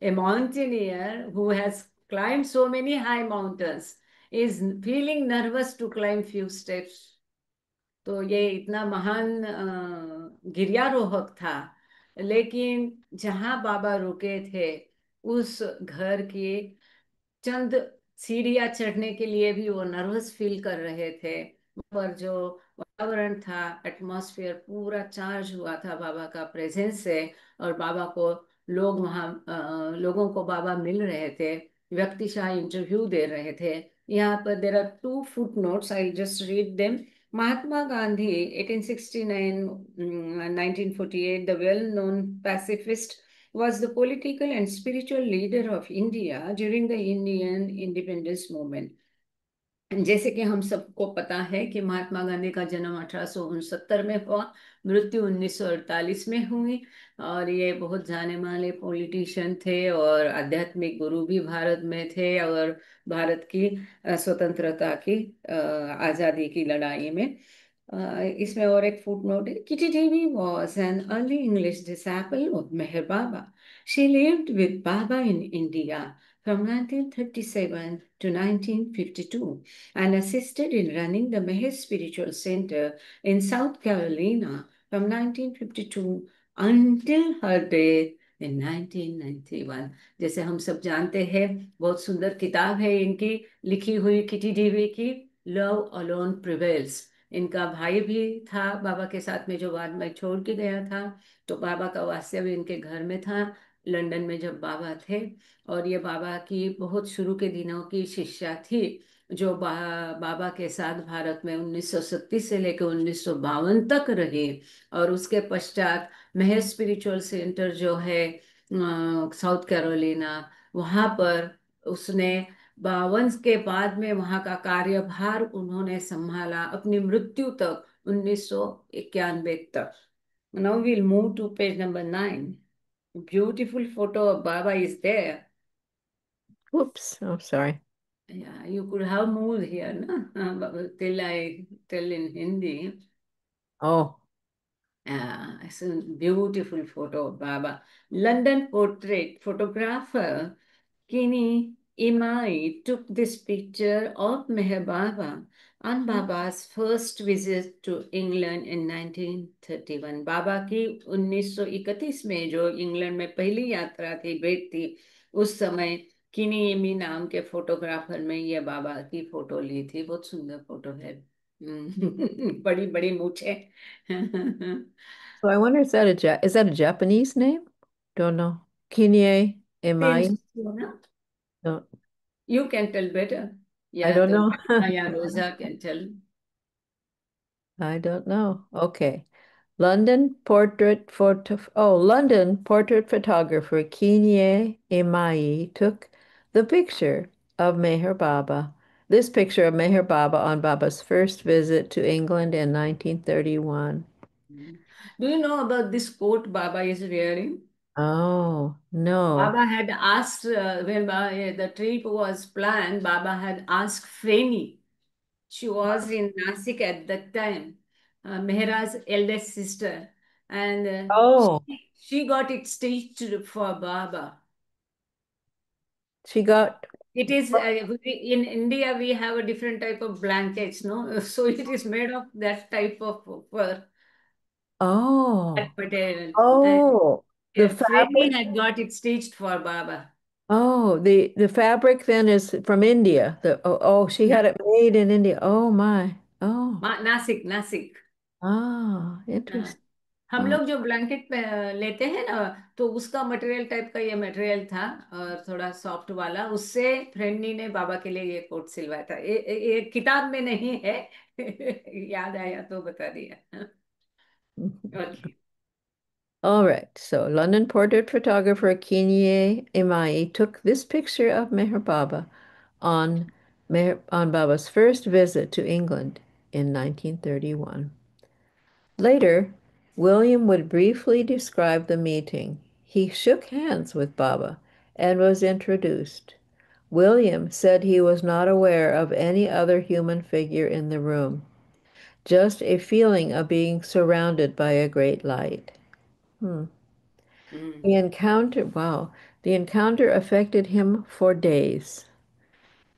A mountaineer who has climbed so many high mountains is feeling nervous to climb few steps. तो ये इतना महान गिर्यारोहक था, लेकिन जहाँ बाबा रुके थे उस घर की चंद सीढ़ियां चढ़ने के लिए भी वो नर्वस फील कर रहे थे। पर जो वातावरण था, एटमॉस्फेयर पूरा चार्ज हुआ था बाबा का प्रेजेंस से। और बाबा को लोगों को बाबा मिल रहे थे, व्यक्तिशः इंटरव्यू दे रहे थे। यहाँ पर there are two footnotes, I just read them. Mahatma Gandhi 1869 1948, the well known pacifist, was the political and spiritual leader of India during the Indian independence movement। जैसे कि हम सबको पता है कि महात्मा गांधी का जन्म 1869 में हुआ, मृत्यु 1948 में हुई। और ये बहुत जाने माने पॉलिटिशियन थे और आध्यात्मिक गुरु भी भारत में थे, और भारत की स्वतंत्रता की आज़ादी की लड़ाई में। इसमें और एक फुटनोट है। Kitty Devi was an early English disciple of Meher Baba. She lived with Baba in India from 1937 to 1952 and assisted in running the Meher Spiritual Center in South Carolina from 1952 until her death in 1991। जैसे हम सब जानते हैं, बहुत सुंदर किताब है इनकी लिखी हुई, किटी देवी की, लव अलोन प्रिवेल्स। इनका भाई भी था बाबा के साथ में, जो बाद में छोड़ के गया था। तो बाबा का वास्तव्य इनके घर में था, लंदन में जब बाबा थे। और ये बाबा की बहुत शुरू के दिनों की शिष्या थी, जो बाबा के साथ भारत में 1937 से लेकर 1952 तक रही। और उसके पश्चात मेहर स्पिरिचुअल सेंटर जो है साउथ कैरोलिना, वहाँ पर उसने 52 के बाद में वहाँ का कार्यभार उन्होंने संभाला अपनी मृत्यु तक, 1991 तक। Now we'll move to page number 9। Beautiful photo of Baba is there. Whoops. Oh, sorry. Yeah, you could have moved here, no? Till I tell in Hindi. Oh, Yeah, it's a beautiful photo of Baba. London portrait photographer Kini Imai took this picture of Meher Baba on Baba's first visit to England in 1931। बाबा की 1931 में जो England में पहली यात्रा थी, भेंट थी, उस समय किनी एमी नाम के फोटोग्राफर में ये बाबा की फोटो ली थी। बहुत सुंदर फोटो है। बड़ी बड़ी मूछे। so I wonder, is that a Japanese name? Don't know. Kinye Seems Emai? so, no? No, You can tell better. I Yeah, don't the know. yeah, Rosa can tell. I don't know. Okay. London portrait photographer Kinye Emai took the picture of Meher Baba. This picture of Meher Baba on Baba's first visit to England in 1931. Do you know about this coat Baba is wearing? Oh, no. Baba had asked, when the trip was planned, Baba had asked Feni. She was in Nasik at that time, Mehra's eldest sister, and Oh, she got it stitched for Baba. she got, It is in India we have a different type of blankets, no? So it is made of that type of fur, that oh, material. And oh, the Feni fabric. had got it stitched for Baba. Oh, the fabric then is from India. She had it made in India. Oh my. Oh, Nashik Nashik. ah, हाँ, interesting. हम Oh, लोग जो blanket लेते हैं ना, तो उसका material type का ये मटेरियल था, और थोड़ा सॉफ्ट वाला। उससे फ्रेंडनी ने बाबा के लिए ये कोट सिलवाया था। ये किताब में नहीं है। याद आया तो बता दिया। Okay. all right. So London portrait photographer Kinye Imai took this picture of Meher Baba on on Baba's first visit to England in 1931. Later, William would briefly describe the meeting. He shook hands with Baba and was introduced. William said he was not aware of any other human figure in the room, just a feeling of being surrounded by a great light. Hmm. Hmm, The encounter affected him for days.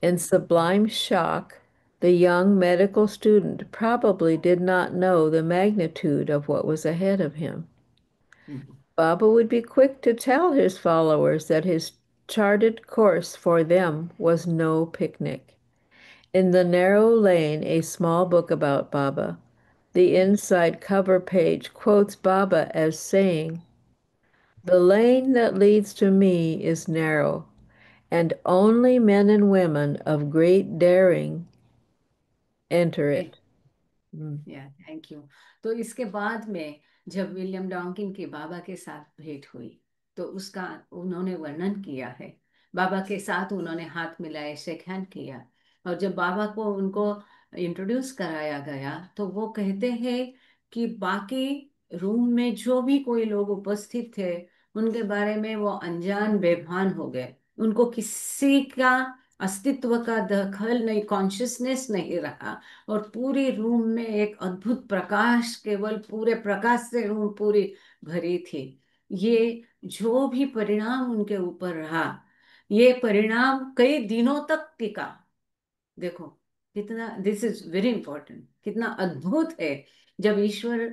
In sublime shock, the young medical student probably did not know the magnitude of what was ahead of him. Hmm, Baba would be quick to tell his followers that his charted course for them was no picnic. In the narrow lane, a small book about Baba. The inside cover page quotes Baba as saying, "The lane that leads to me is narrow, and only men and women of great daring enter it." Mm. या thank you. तो इसके बाद में जब William डॉकिन की बाबा के साथ भेंट हुई तो उसका उन्होंने वर्णन किया है। बाबा के साथ उन्होंने हाथ मिलाए, शेक हैंड किया, और जब बाबा को उनको इंट्रोड्यूस कराया गया तो वो कहते हैं कि बाकी रूम में जो भी कोई लोग उपस्थित थे उनके बारे में वो अनजान बेभान हो गए। उनको किसी का अस्तित्व का दखल नहीं, कॉन्शियसनेस नहीं रहा, और पूरी रूम में एक अद्भुत प्रकाश, केवल पूरे प्रकाश से रूम पूरी भरी थी। ये जो भी परिणाम उनके ऊपर रहा, ये परिणाम कई दिनों तक टिका। देखो कितना, दिस इज वेरी इंपॉर्टेंट, कितना अद्भुत है जब ईश्वर,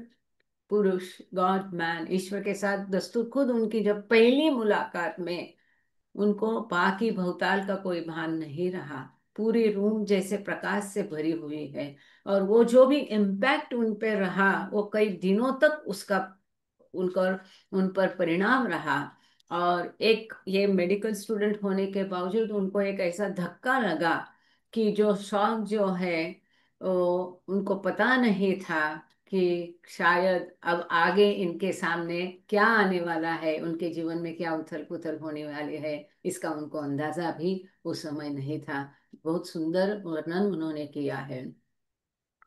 पुरुष, गॉड मैन, ईश्वर के साथ दस्तूर खुद उनकी जब पहली मुलाकात में उनको बाकी भवताल का कोई भान नहीं रहा, पूरी रूम जैसे प्रकाश से भरी हुई है, और वो जो भी इम्पैक्ट उन पे रहा वो कई दिनों तक उसका उनका उन पर परिणाम रहा। और एक ये मेडिकल स्टूडेंट होने के बावजूद उनको एक ऐसा धक्का लगा कि जो शौक जो है वो उनको पता नहीं था कि शायद अब आगे इनके सामने क्या आने वाला है, उनके जीवन में क्या उथल पुथल होने वाली है, इसका उनको अंदाजा भी उस समय नहीं था। बहुत सुंदर वर्णन उन्होंने किया है।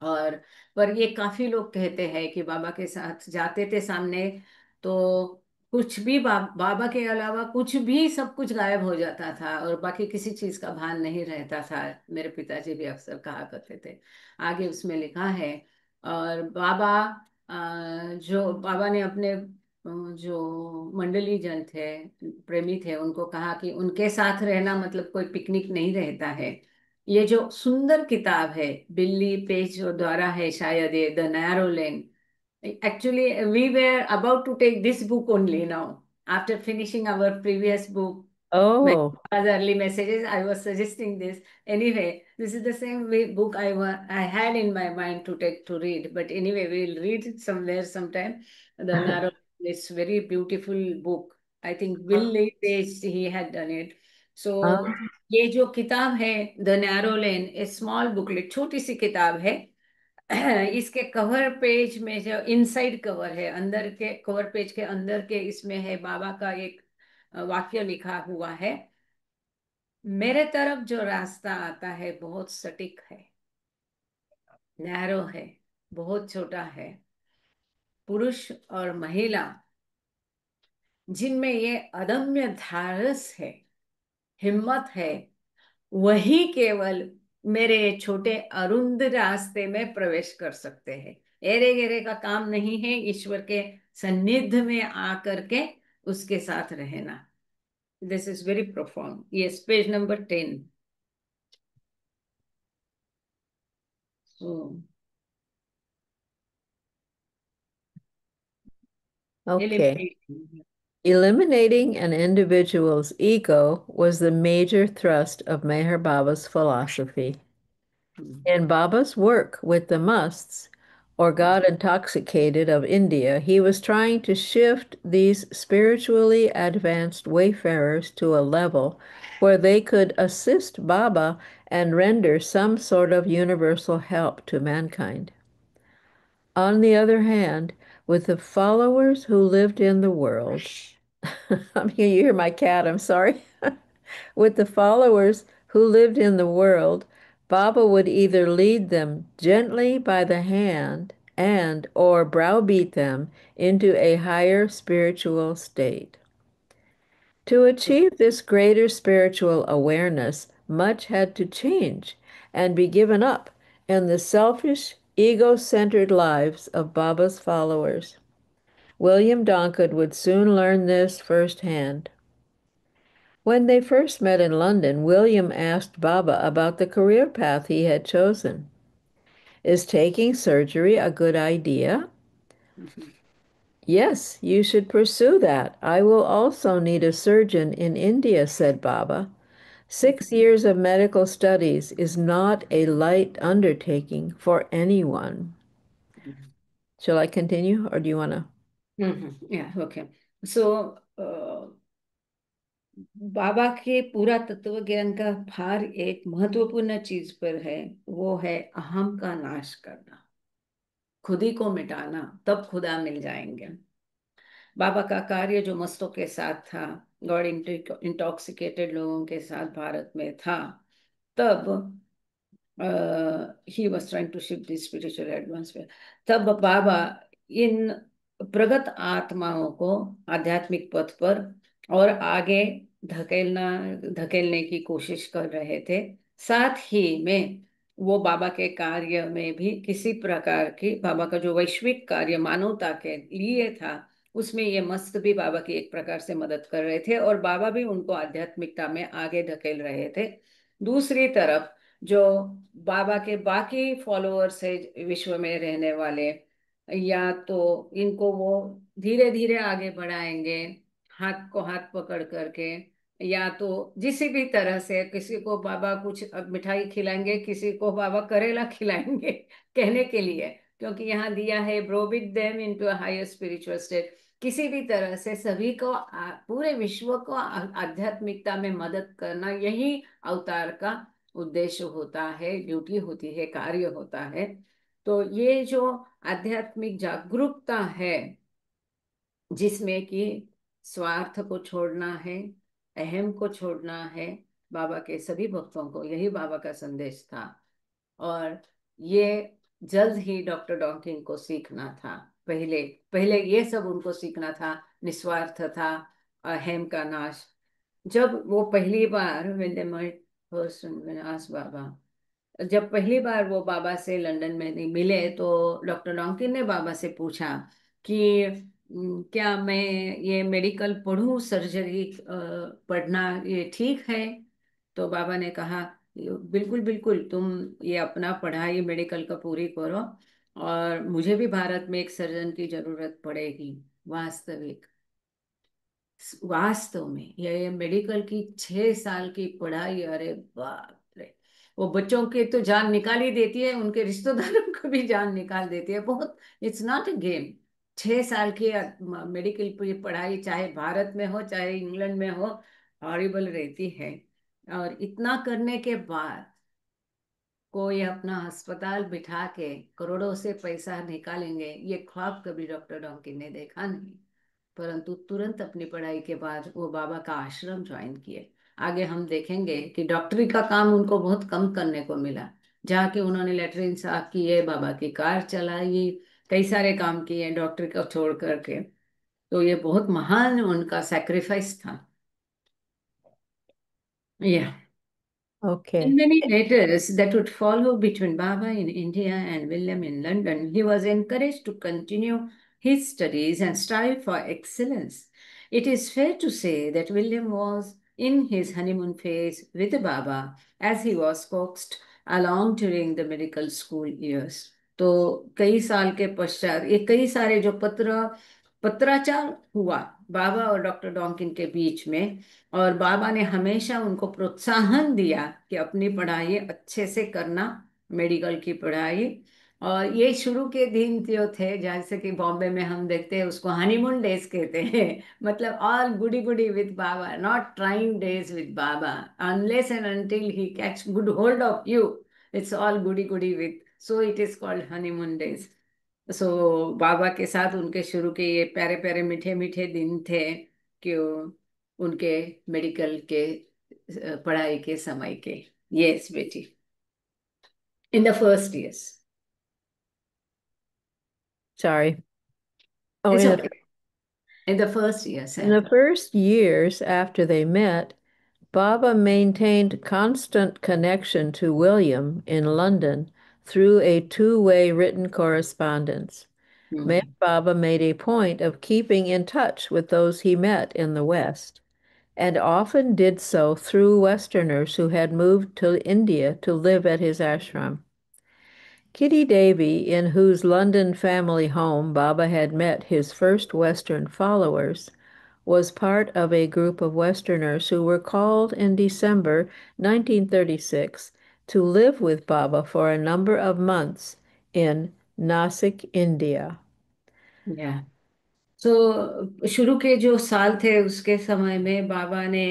और पर ये काफी लोग कहते हैं कि बाबा के साथ जाते थे सामने तो कुछ भी बाबा के अलावा कुछ भी, सब कुछ गायब हो जाता था और बाकी किसी चीज का भान नहीं रहता था। मेरे पिताजी भी अक्सर कहा करते थे। आगे उसमें लिखा है, और बाबा जो बाबा ने अपने जो मंडली जन थे, प्रेमी थे, उनको कहा कि उनके साथ रहना मतलब कोई पिकनिक नहीं रहता है। ये जो सुंदर किताब है, बिल्ली पेज द्वारा है शायद, ये the narrow lane. Actually, we were about to take this book only now. After finishing our previous book, my Oh, early messages, I was suggesting this. Anyway, this is the same book I had in my mind to take to read. But anyway, we'll read somewhere sometime. The Narrow, it's very beautiful book. I think Will Page, he had done it. So ये जो किताब है the narrow lane, A small booklet, छोटी सी किताब है। इसके cover page में जो इनसाइड कवर है, अंदर के कवर पेज के अंदर के इसमें है बाबा का एक वाक्य लिखा हुआ है, मेरे तरफ जो रास्ता आता है बहुत सटीक है, नैरो है, बहुत छोटा है। पुरुष और महिला जिनमें ये अदम्य धारस है, हिम्मत है, वही केवल मेरे छोटे अरुंद रास्ते में प्रवेश कर सकते हैं। एरे गेरे का काम नहीं है, ईश्वर के सन्निध में आकर के उसके साथ रहना। This is very profound. Yes, page number 10। okay. Eliminating an individual's ego was the major thrust of Meher Baba's philosophy. In Baba's work with the musts, or God intoxicated of India, he was trying to shift these spiritually advanced wayfarers to a level where they could assist Baba and render some sort of universal help to mankind. On the other hand, with the followers who lived in the world, I mean, you hear my cat, I'm sorry. With the followers who lived in the world, Baba would either lead them gently by the hand and or browbeat them into a higher spiritual state. To achieve this greater spiritual awareness, much had to change and be given up in the selfish, ego-centered lives of Baba's followers. William Donkard would soon learn this firsthand. When they first met in London, William asked Baba about the career path he had chosen. "Is taking surgery a good idea?" Yes, you should pursue that. I will also need a surgeon in India, said Baba. 6 years of medical studies is not a light undertaking for anyone. Shall I continue, or do you want to? Yeah, okay. So बाबा के पूरा तत्व ज्ञान का भार एक महत्वपूर्ण चीज पर है। वो है अहम का नाश करना, खुद ही को मिटाना, तब खुदा मिल जाएंगे। बाबा का कार्य जो मस्तों के साथ था, गॉड इंटॉक्सिकेटेड लोगों के साथ भारत में था, तब he was trying to shift this spiritual advancement. तब बाबा इन प्रगत आत्माओं को आध्यात्मिक पथ पर और आगे धकेलने की कोशिश कर रहे थे। साथ ही में वो बाबा के कार्य में भी किसी प्रकार की, बाबा का जो वैश्विक कार्य मानवता के लिए था, उसमें ये मस्त भी बाबा की एक प्रकार से मदद कर रहे थे और बाबा भी उनको आध्यात्मिकता में आगे धकेल रहे थे। दूसरी तरफ जो बाबा के बाकी फॉलोअर्स है विश्व में रहने वाले, या तो इनको वो धीरे धीरे आगे बढ़ाएंगे हाथ को हाथ पकड़ करके, या तो जिस भी तरह से किसी को बाबा कुछ मिठाई खिलाएंगे, किसी को बाबा करेला खिलाएंगे कहने के लिए, क्योंकि यहाँ दिया है provide them into a higher spiritual state. किसी भी तरह से सभी को पूरे विश्व को आध्यात्मिकता में मदद करना, यही अवतार का उद्देश्य होता है, ड्यूटी होती है, कार्य होता है। तो ये जो आध्यात्मिक जागरूकता है, जिसमें कि स्वार्थ को छोड़ना है, अहम को छोड़ना है, बाबा के सभी भक्तों को यही बाबा का संदेश था। और ये जल्द ही डॉक्टर डॉकिंग को सीखना था। पहले पहले ये सब उनको सीखना था, निस्वार्थ था, अहम का नाश। जब वो पहली बार when I asked बाबा, जब पहली बार वो बाबा से लंदन में नहीं मिले, तो डॉक्टर डॉकिन ने बाबा से पूछा कि क्या मैं ये मेडिकल पढ़ूं, सर्जरी पढ़ना ये ठीक है? तो बाबा ने कहा बिल्कुल बिल्कुल, तुम ये अपना पढ़ाई मेडिकल का पूरी करो, और मुझे भी भारत में एक सर्जन की जरूरत पड़ेगी। वास्तविक वास्तव में ये मेडिकल की 6 साल की पढ़ाई, अरे बाप रे, वो बच्चों के तो जान निकाल ही देती है, उनके रिश्तेदारों को भी जान निकाल देती है। बहुत, इट्स नॉट अ गेम। 6 साल की मेडिकल पढ़ाई, चाहे भारत में हो चाहे इंग्लैंड में हो, हॉरिबल रहती है। और इतना करने के बाद कोई अपना अस्पताल बिठा के करोड़ों से पैसा निकालेंगे, ये ख्वाब कभी डॉक्टर डॉकिन ने देखा नहीं। परंतु तुरंत अपनी पढ़ाई के बाद वो बाबा का आश्रम ज्वाइन किए। आगे हम देखेंगे कि डॉक्टरी का काम उनको बहुत कम करने को मिला, जहाँ के उन्होंने लेटरिन साफ किए, बाबा की कार चलाई, कई सारे काम किए डॉक्टरी को छोड़ करके। तो ये बहुत महान उनका सैक्रिफाइस था। या Okay. in many letters that would follow between Baba in India and William in London, he was encouraged to continue his studies and strive for excellence. It is fair to say that William was in his honeymoon phase with Baba as he was coaxed along during the medical school years. तो कई साल के पश्चात ये कई सारे जो पत्राचार हुआ बाबा और डॉक्टर डॉकिन के बीच में, और बाबा ने हमेशा उनको प्रोत्साहन दिया कि अपनी पढ़ाई अच्छे से करना, मेडिकल की पढ़ाई। और ये शुरू के दिन जो थे, जैसे कि बॉम्बे में हम देखते हैं, उसको हनीमून डेज कहते हैं। मतलब all goody goody with Baba, not trying days with Baba, unless and until he catch good hold of you, it's all goody goody with, so it is called honeymoon days. So Baba के साथ उनके शुरू के ये प्यारे प्यारे मीठे मीठे दिन थे, कि उनके मेडिकल के पढ़ाई के समय के। यस बेटी, in the first years. Sorry. Oh, it's okay, in the first years in है। the first years after they met, Baba maintained constant connection to William in London through a two-way written correspondence. Mayor Baba made a point of keeping in touch with those he met in the West, and often did so through Westerners who had moved to India to live at his ashram. Kitty Davy, in whose London family home Baba had met his first Western followers, was part of a group of Westerners who were called in December 1936 to live with Baba for a number of months in Nasik, India. या शुरू के जो साल थे उसके समय में बाबा ने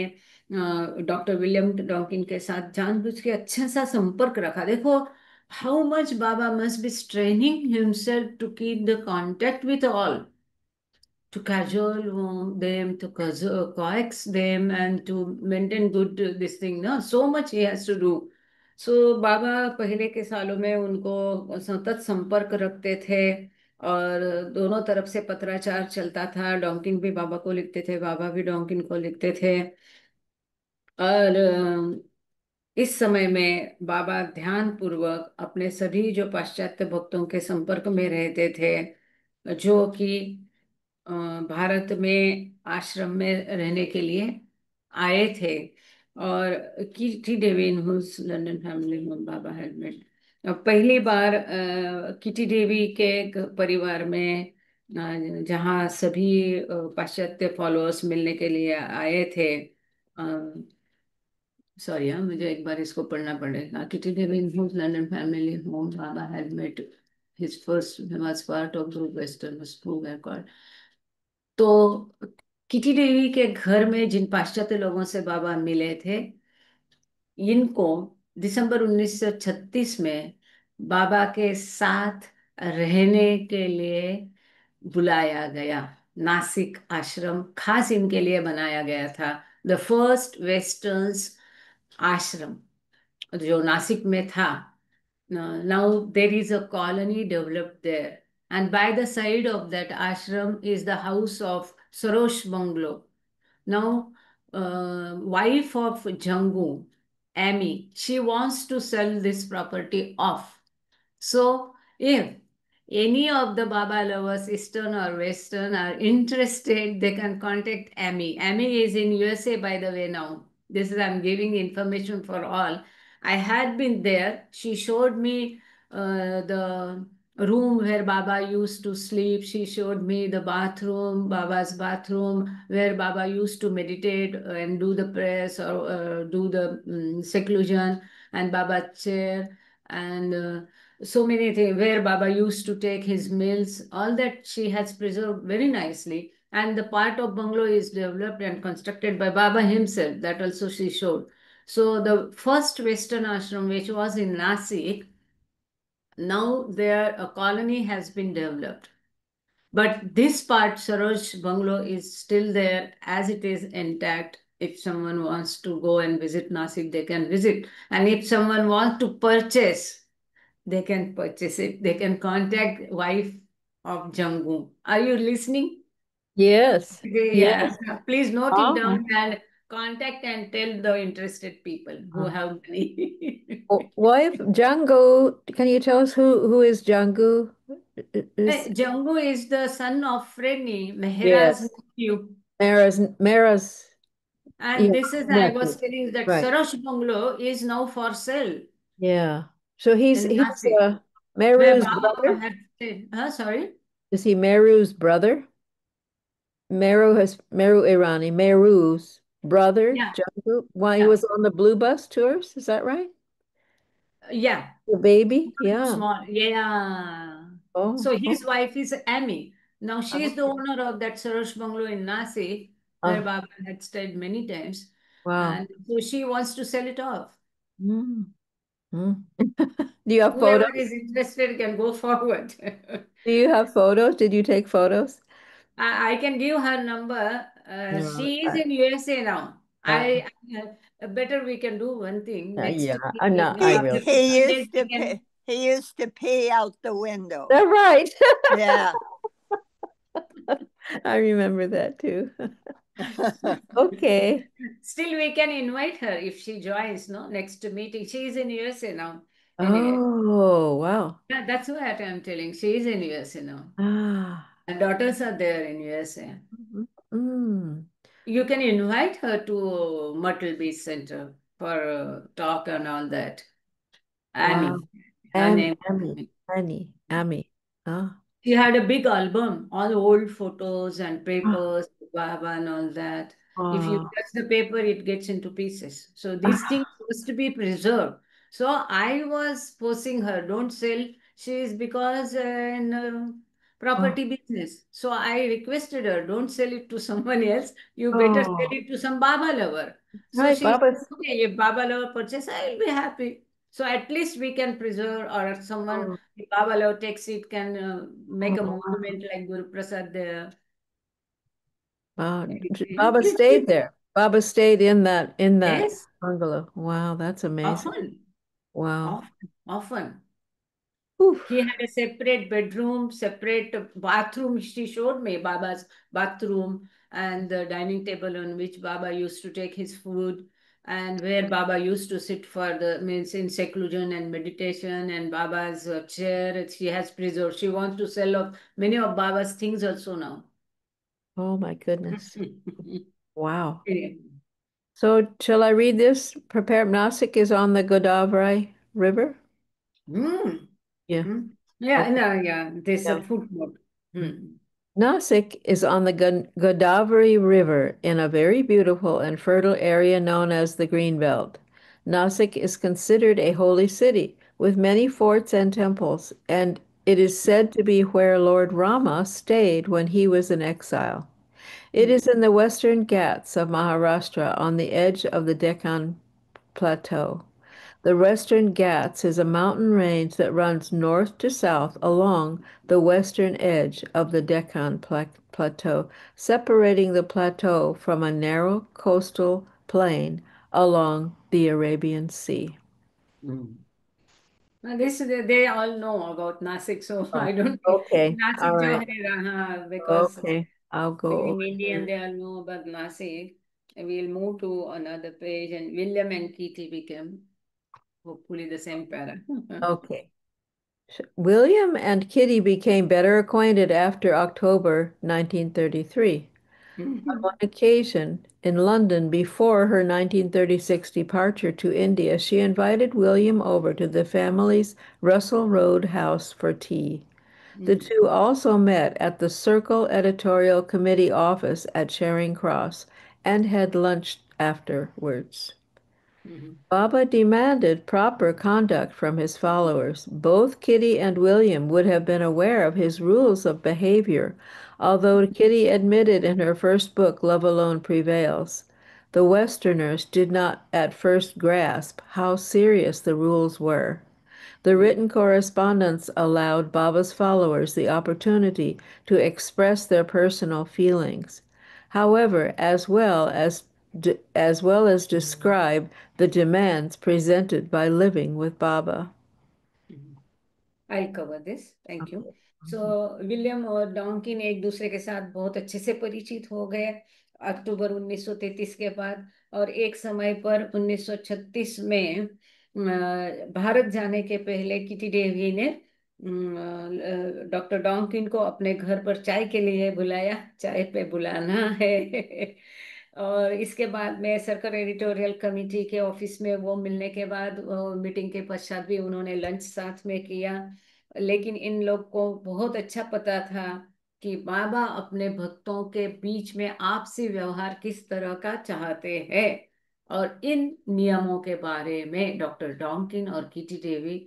डॉक्टर विलियम डॉकिन के साथ जानबूझ के अच्छा सा संपर्क रखा। देखो how much Baba must be straining himself to keep the contact with all, to cajole them, to coax them, and to maintain good this thing. No, so much he has to do. So बाबा पहले के सालों में उनको सतत संपर्क रखते थे और दोनों तरफ से पत्राचार चलता था। डॉकिन भी बाबा को लिखते थे, बाबा भी डॉकिन को लिखते थे। और इस समय में बाबा ध्यान पूर्वक अपने सभी जो पाश्चात्य भक्तों के संपर्क में रहते थे, जो कि अ, भारत में आश्रम में रहने के लिए आए थे। और कीर्ति देवी इन हुज लंदन फैमिली में बाबा हैड मेट। पहली बार किटी देवी के परिवार में जहाँ सभी पाश्चात्य फॉलोअर्स मिलने के लिए आए थे। सॉरी हाँ, मुझे एक बार इसको पढ़ना पड़ेगा। Kitty Devi in whose London family home Baba had met his first was part of group western school record. तो किटी देवी के घर में जिन पाश्चात्य लोगों से बाबा मिले थे, इनको दिसंबर 1936 में बाबा के साथ रहने के लिए बुलाया गया। नासिक आश्रम खास इनके लिए बनाया गया था। द फर्स्ट वेस्टर्न्स आश्रम जो नासिक में था। Now there is a colony developed there, and by the side of that ashram is the house of Sarosh Bungalow. Now, wife of Jangu, Amy, she wants to sell this property off. So, if any of the Baba lovers, Eastern or Western, are interested, they can contact Amy. Amy is in USA, by the way, now. This is, I'm giving information for all. I had been there. She showed me the room where Baba used to sleep. She showed me the bathroom, Baba's bathroom, where Baba used to meditate and do the prayers or do the seclusion, and Baba's chair, and so many things where Baba used to take his meals. All that she has preserved very nicely. And the part of bungalow is developed and constructed by Baba himself. That also she showed. So the first Western ashram, which was in Nasik, now there a colony has been developed. But this part, Saroj Bungalow, is still there as it is intact. If someone wants to go and visit Nasik, they can visit. And if someone wants to purchase, they can purchase it. They can contact wife of Jangu. Are you listening? Yes, Yeah. yes. Please note it Ah. down and contact and tell the interested people who have money. Wife Django, can you tell us who is Django? Is Jangu is the son of Fredni, Mehra's yes, nephew. Mara's And yeah, this is, I was nephew. telling that Right. Sarosh Bungalow is now for sale Yeah. So he's in he's Nashik, where Meru's Baba brother. had stayed. Sorry? Is he Meru's brother? Meru Irani, Meru's brother, Yeah, Django. Why he yeah, was on the Blue Bus tours? Is that right? yeah. The baby? Yeah. Small, yeah. Oh, So oh, his wife is Amy. Now she is the okay. owner of that Sarosh Bungalow in Nasi, where Oh, Baba had stayed many times. wow. And so she wants to sell it off. Mm, mm. Do you have Whoever photos? is interested can go forward. Do you have photos? Did you take photos? I can give her number. No. She is in USA now. Uh, Better we can do one thing. Next yeah, week, I'm not. I He will. after he 15 days, used we to can. pay. He used to pee out the window. That's right. Yeah. I remember that too. Okay. Still, we can invite her if she joins, no? Next meeting. She is in USA now. Anyway, Oh, wow. yeah, that's what I'm telling. She is in USA now. Ah. Her daughters are there in USA. Mm. You can invite her to Myrtle Beach Center for talk and all that. Wow. Amy, her And name is Emmy. Amy. Annie, Amy. Ah, She had a big album, all old photos and ah, papers, Baba and all that. If you ah, touch the paper, it gets into pieces. So these things must be preserved. So I was forcing her, don't sell. She is because in ah, property business. So I requested her, don't sell it to someone else. You better sell oh, it to some Baba lover. So right, she said, Baba's. okay, if Baba lover purchase, I will be happy. So at least we can preserve, or someone Oh, the Babalo takes it, can make a oh, monument like Guru Prasad there. wow. Baba stayed there. Baba stayed in that Yes, bungalow. Wow, that's amazing. often, Wow. often, often. Whew. He had a separate bedroom, separate bathroom. She showed me Baba's bathroom and the dining table on which Baba used to take his food, and where Baba used to sit for the means in seclusion and meditation, and Baba's chair. She has preserved. She wants to sell off many of Baba's things also now. Oh my goodness. Wow. Yeah. So shall I read this? Prepare Nasik is on the Godavari River. Mm. Yeah. Mm. Yeah, Okay. no, yeah, there's a Yeah. footnote. Hmm. Nasik is on the Godavari River in a very beautiful and fertile area known as the Greenbelt. Nasik is considered a holy city with many forts and temples, and it is said to be where Lord Rama stayed when he was in exile. It Hmm. is in the western Ghats of Maharashtra on the edge of the Deccan Plateau. The Western Ghats is a mountain range that runs north to south along the western edge of the Deccan Plateau, separating the plateau from a narrow coastal plain along the Arabian Sea. Hmm. And this they all know about Nasik, so Oh, I don't think okay. All Nasik jo right. hai raha, because Okay. I'll go being over Indian, here. they all know about Nasik. We'll move to another page, and William and Kitty became hopefully the same para. Okay. William and Kitty became better acquainted after October 1933. On one occasion, in London, before her 1936 departure to India, she invited William over to the family's Russell Road house for tea. The Hmm. two also met at the Circle Editorial Committee office at Charing Cross and had lunch afterwards. Hmm. Baba demanded proper conduct from his followers. Both Kitty and William would have been aware of his rules of behavior, although Kitty admitted in her first book, Love Alone Prevails. The Westerners did not at first grasp how serious the rules were. The written correspondence allowed Baba's followers the opportunity to express their personal feelings. However, as well as describe the demands presented by living with Baba. I'll cover this. Thank you. Okay. So William और डॉन्किन एक दूसरे के साथ बहुत अच्छे से परिचित हो गए अक्टूबर 1933 के बाद, और एक समय पर 1936 में भारत जाने के पहले किटी डेवी ने डॉक्टर डॉन्किन को अपने घर पर चाय के लिए बुलाया, चाय पे बुलाना है। और इसके बाद में सर्कल एडिटोरियल कमेटी के ऑफिस में वो मिलने के बाद, मीटिंग के पश्चात भी उन्होंने लंच साथ में किया। लेकिन इन लोग को बहुत अच्छा पता था कि बाबा अपने भक्तों के बीच में आपसी व्यवहार किस तरह का चाहते हैं, और इन नियमों के बारे में डॉक्टर डॉन्किन और किटी देवी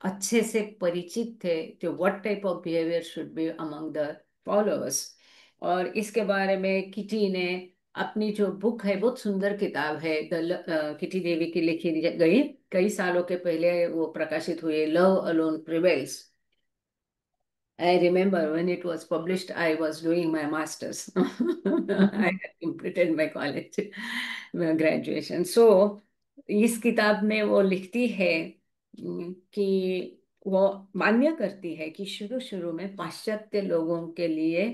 अच्छे से परिचित थे, कि what type of behaviour should be among the followers. और इसके बारे में किटी ने अपनी जो बुक है, बहुत सुंदर किताब है, द किटी देवी की लिखी गई, कई सालों के पहले वो प्रकाशित हुई, love alone prevails. I remember when it was published, I was doing my master's. I had completed my college graduation. So, इस किताब में वो लिखती है कि वो मान्य करती है कि शुरू शुरू में पाश्चात्य लोगों के लिए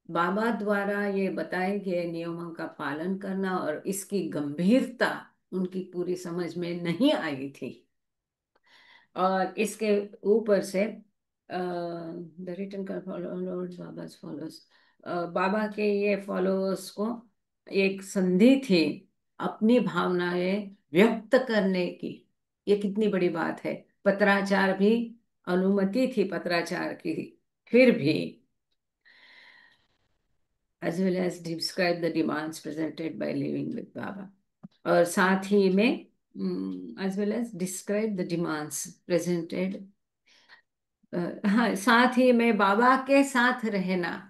बाबा द्वारा ये बताए गए नियमों का पालन करना और इसकी गंभीरता उनकी पूरी समझ में नहीं आई थी। और इसके ऊपर से द रिटर्न बाबा फॉलोअर्स, बाबा के ये फॉलोअर्स को एक संधि थी अपनी भावनाएं व्यक्त करने की। ये कितनी बड़ी बात है। पत्राचार भी अनुमति थी पत्राचार की, फिर भी as well as describe the demands presented by living with Baba. और साथ ही में as well as describe the demands presented, हाँ, साथ ही में बाबा के साथ रहना।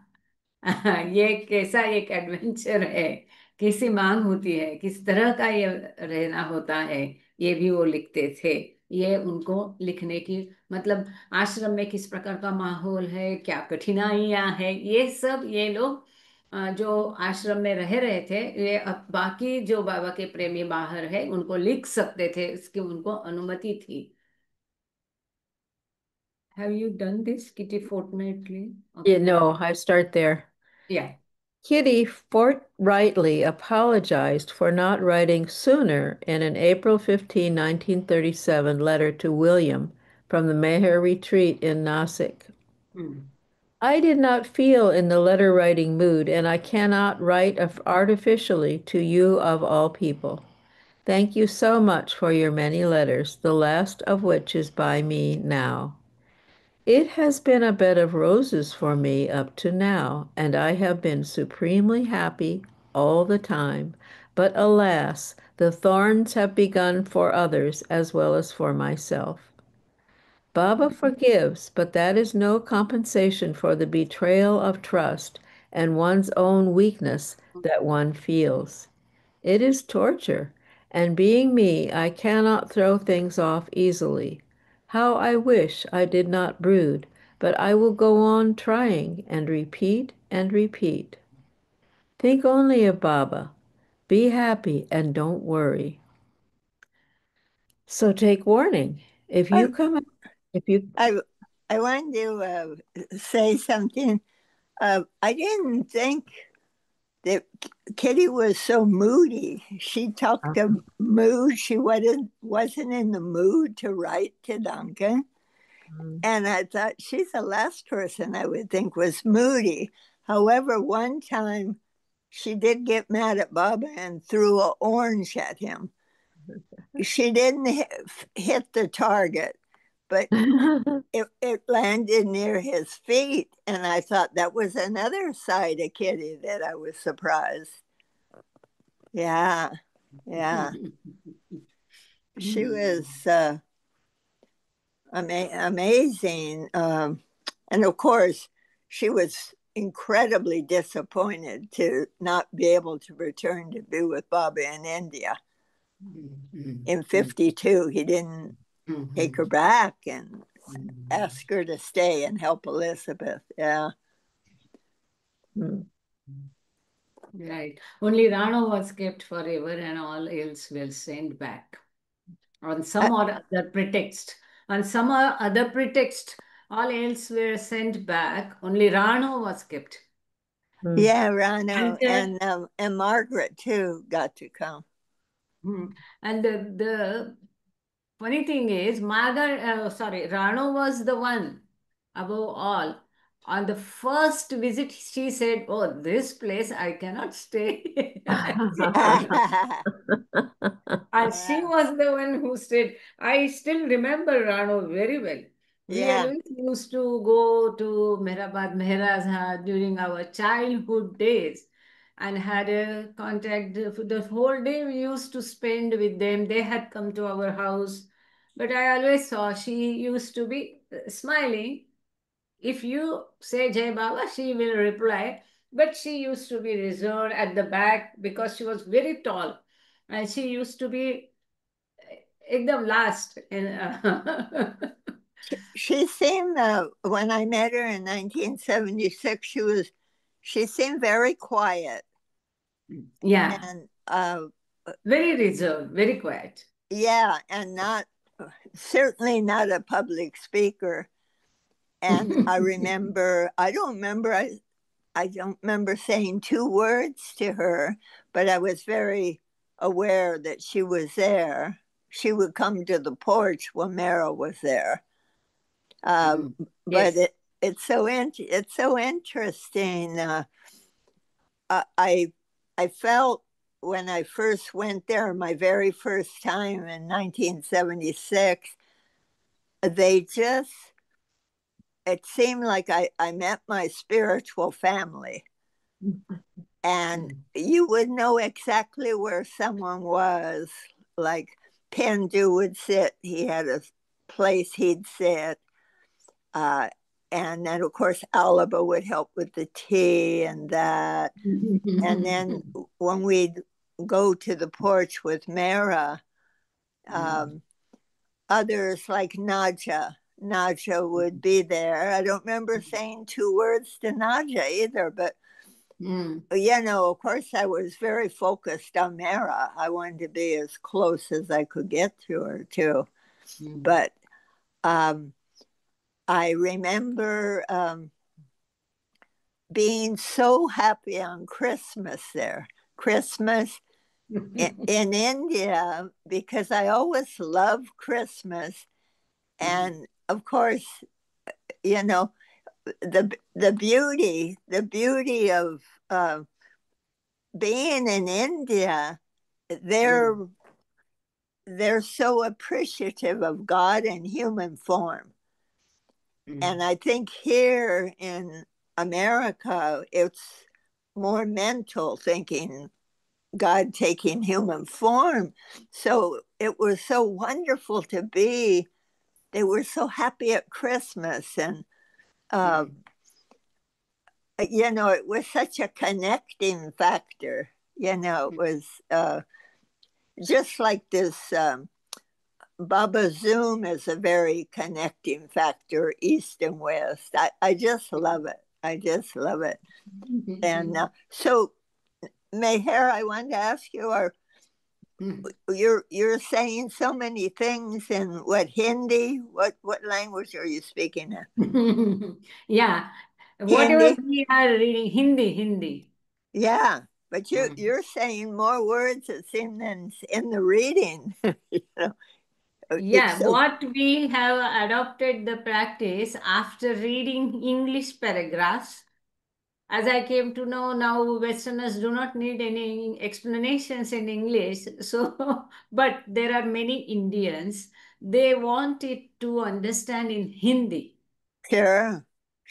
ये कैसा एक एडवेंचर है, कैसी मांग होती है, किस तरह का ये रहना होता है, ये भी वो लिखते थे। ये उनको लिखने की मतलब आश्रम में किस प्रकार का माहौल है, क्या कठिनाइयां हैं, ये सब ये लोग जो आश्रम में रह रहे थे, ये अब बाकी जो बाबा के प्रेमी बाहर है उनको लिख सकते थे, इसकी उनको अनुमति थी। Have you done this, Kitty, fortnightly? You know, I start there. Yeah. Kitty forthrightly apologized for not writing sooner in an April 15, 1937 letter to William from the Meher retreat in Nasik. I did not feel in the letter writing mood, and I cannot write artificially to you of all people. Thank you so much for your many letters, the last of which is by me now. It has been a bed of roses for me up to now, and I have been supremely happy all the time. But alas, the thorns have begun for others as well as for myself. Baba forgives, but that is no compensation for the betrayal of trust and one's own weakness that one feels. It is torture, and being me, I cannot throw things off easily. How I wish I did not brood, but I will go on trying and repeat and repeat. Think only of Baba. Be happy and don't worry. So take warning. If you come, if you, I wanted to say something. I didn't think that Kitty was so moody. She talked of mood. She wasn't in the mood to write to Duncan. And I thought she's the last person I would think was moody. However, one time she did get mad at Baba and threw an orange at him. She didn't hit the target, but it landed near his feet. And I thought that was another side of Kitty that I was surprised. Yeah, yeah. She was amazing. And of course, she was incredibly disappointed to not be able to return to be with Baba in India. In 52, he didn't take her back and ask her to stay and help Elizabeth. Yeah. Right. Only Rano was kept forever and all else were sent back on some or other pretext. On some or other pretext, all else were sent back. Only Rano was kept. Yeah, Rano and Margaret too got to come. And the funny thing is, Rano was the one above all. On the first visit, she said, "Oh, this place I cannot stay." And she was the one who stayed. I still remember Rano very well. We always used to go to Mehrabad Mehra's house during our childhood days and had a contact. The whole day we used to spend with them. They had come to our house. But I always saw she used to be smiling. If you say Jai Baba, she will reply. But she used to be reserved at the back because she was very tall. And she used to be ekdam last. She seemed, when I met her in 1976, she seemed very quiet. Yeah. And very reserved, very quiet. Yeah, and certainly not a public speaker. And I don't remember saying 2 words to her, but I was very aware that she was there. She would come to the porch when Meryl was there. But it's so interesting. I felt when I first went there, my very first time in 1976, they just it seemed like I met my spiritual family. And you would know exactly where someone was. Like Pendu would sit, he had a place he'd sit. Uh, and then, of course, Alaba would help with the tea and that. And then when we'd go to the porch with Mara, others like Naja would be there. I don't remember saying two words to Naja either, but of course, I was very focused on Mara. I wanted to be as close as I could get to her too. But I remember being so happy on Christmas there. Christmas in India, because I always loved Christmas. And of course, the beauty of being in India, they're so appreciative of God in human form. And I think here in America, it's more mental thinking, God taking human form. So it was so wonderful to be. They were so happy at Christmas, and it was such a connecting factor. It was just like this. Baba Zoom is a very connecting factor, East and West. I just love it. I just love it. And so, Meher, I wanted to ask you: you're saying so many things in what Hindi? What language are you speaking in? Yeah, whatever Hindi? we are reading, Hindi. Yeah, but you're saying more words, it seems, than in the reading. Yeah, So, what we have adopted the practice after reading English paragraphs. As I came to know now, Westerners do not need any explanations in English. So, but there are many Indians, they want it to understand in Hindi. sure.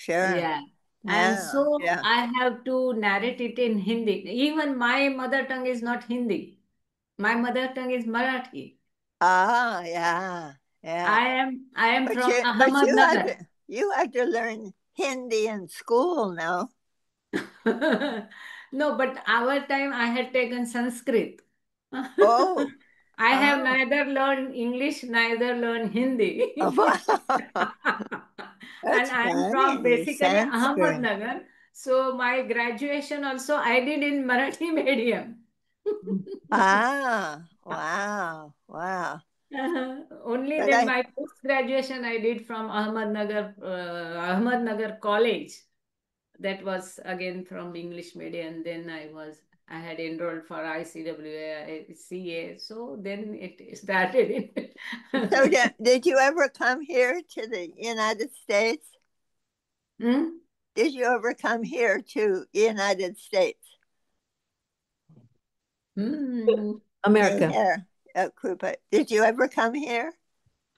Yeah. And Yeah, so yeah. I have to narrate it in Hindi. Even my mother tongue is not Hindi. My mother tongue is Marathi. Yeah, yeah. I am But from but Ahmednagar. you had to learn Hindi in school, no? No, but our time I had taken Sanskrit. Oh, I have oh, neither learned English, neither learned Hindi. And that's I am from funny. basically Sanskrit. Ahmednagar. So my graduation also I did in Marathi medium. Wow, wow. Only But then my post graduation I did from Ahmednagar College. That was again from English medium. Then I had enrolled for ICWA, CA. So then it started so in. did you ever come here to the United States? Hmm? Did you ever come here to United States? Hmm. America. Here, Krupa. Did you ever come here?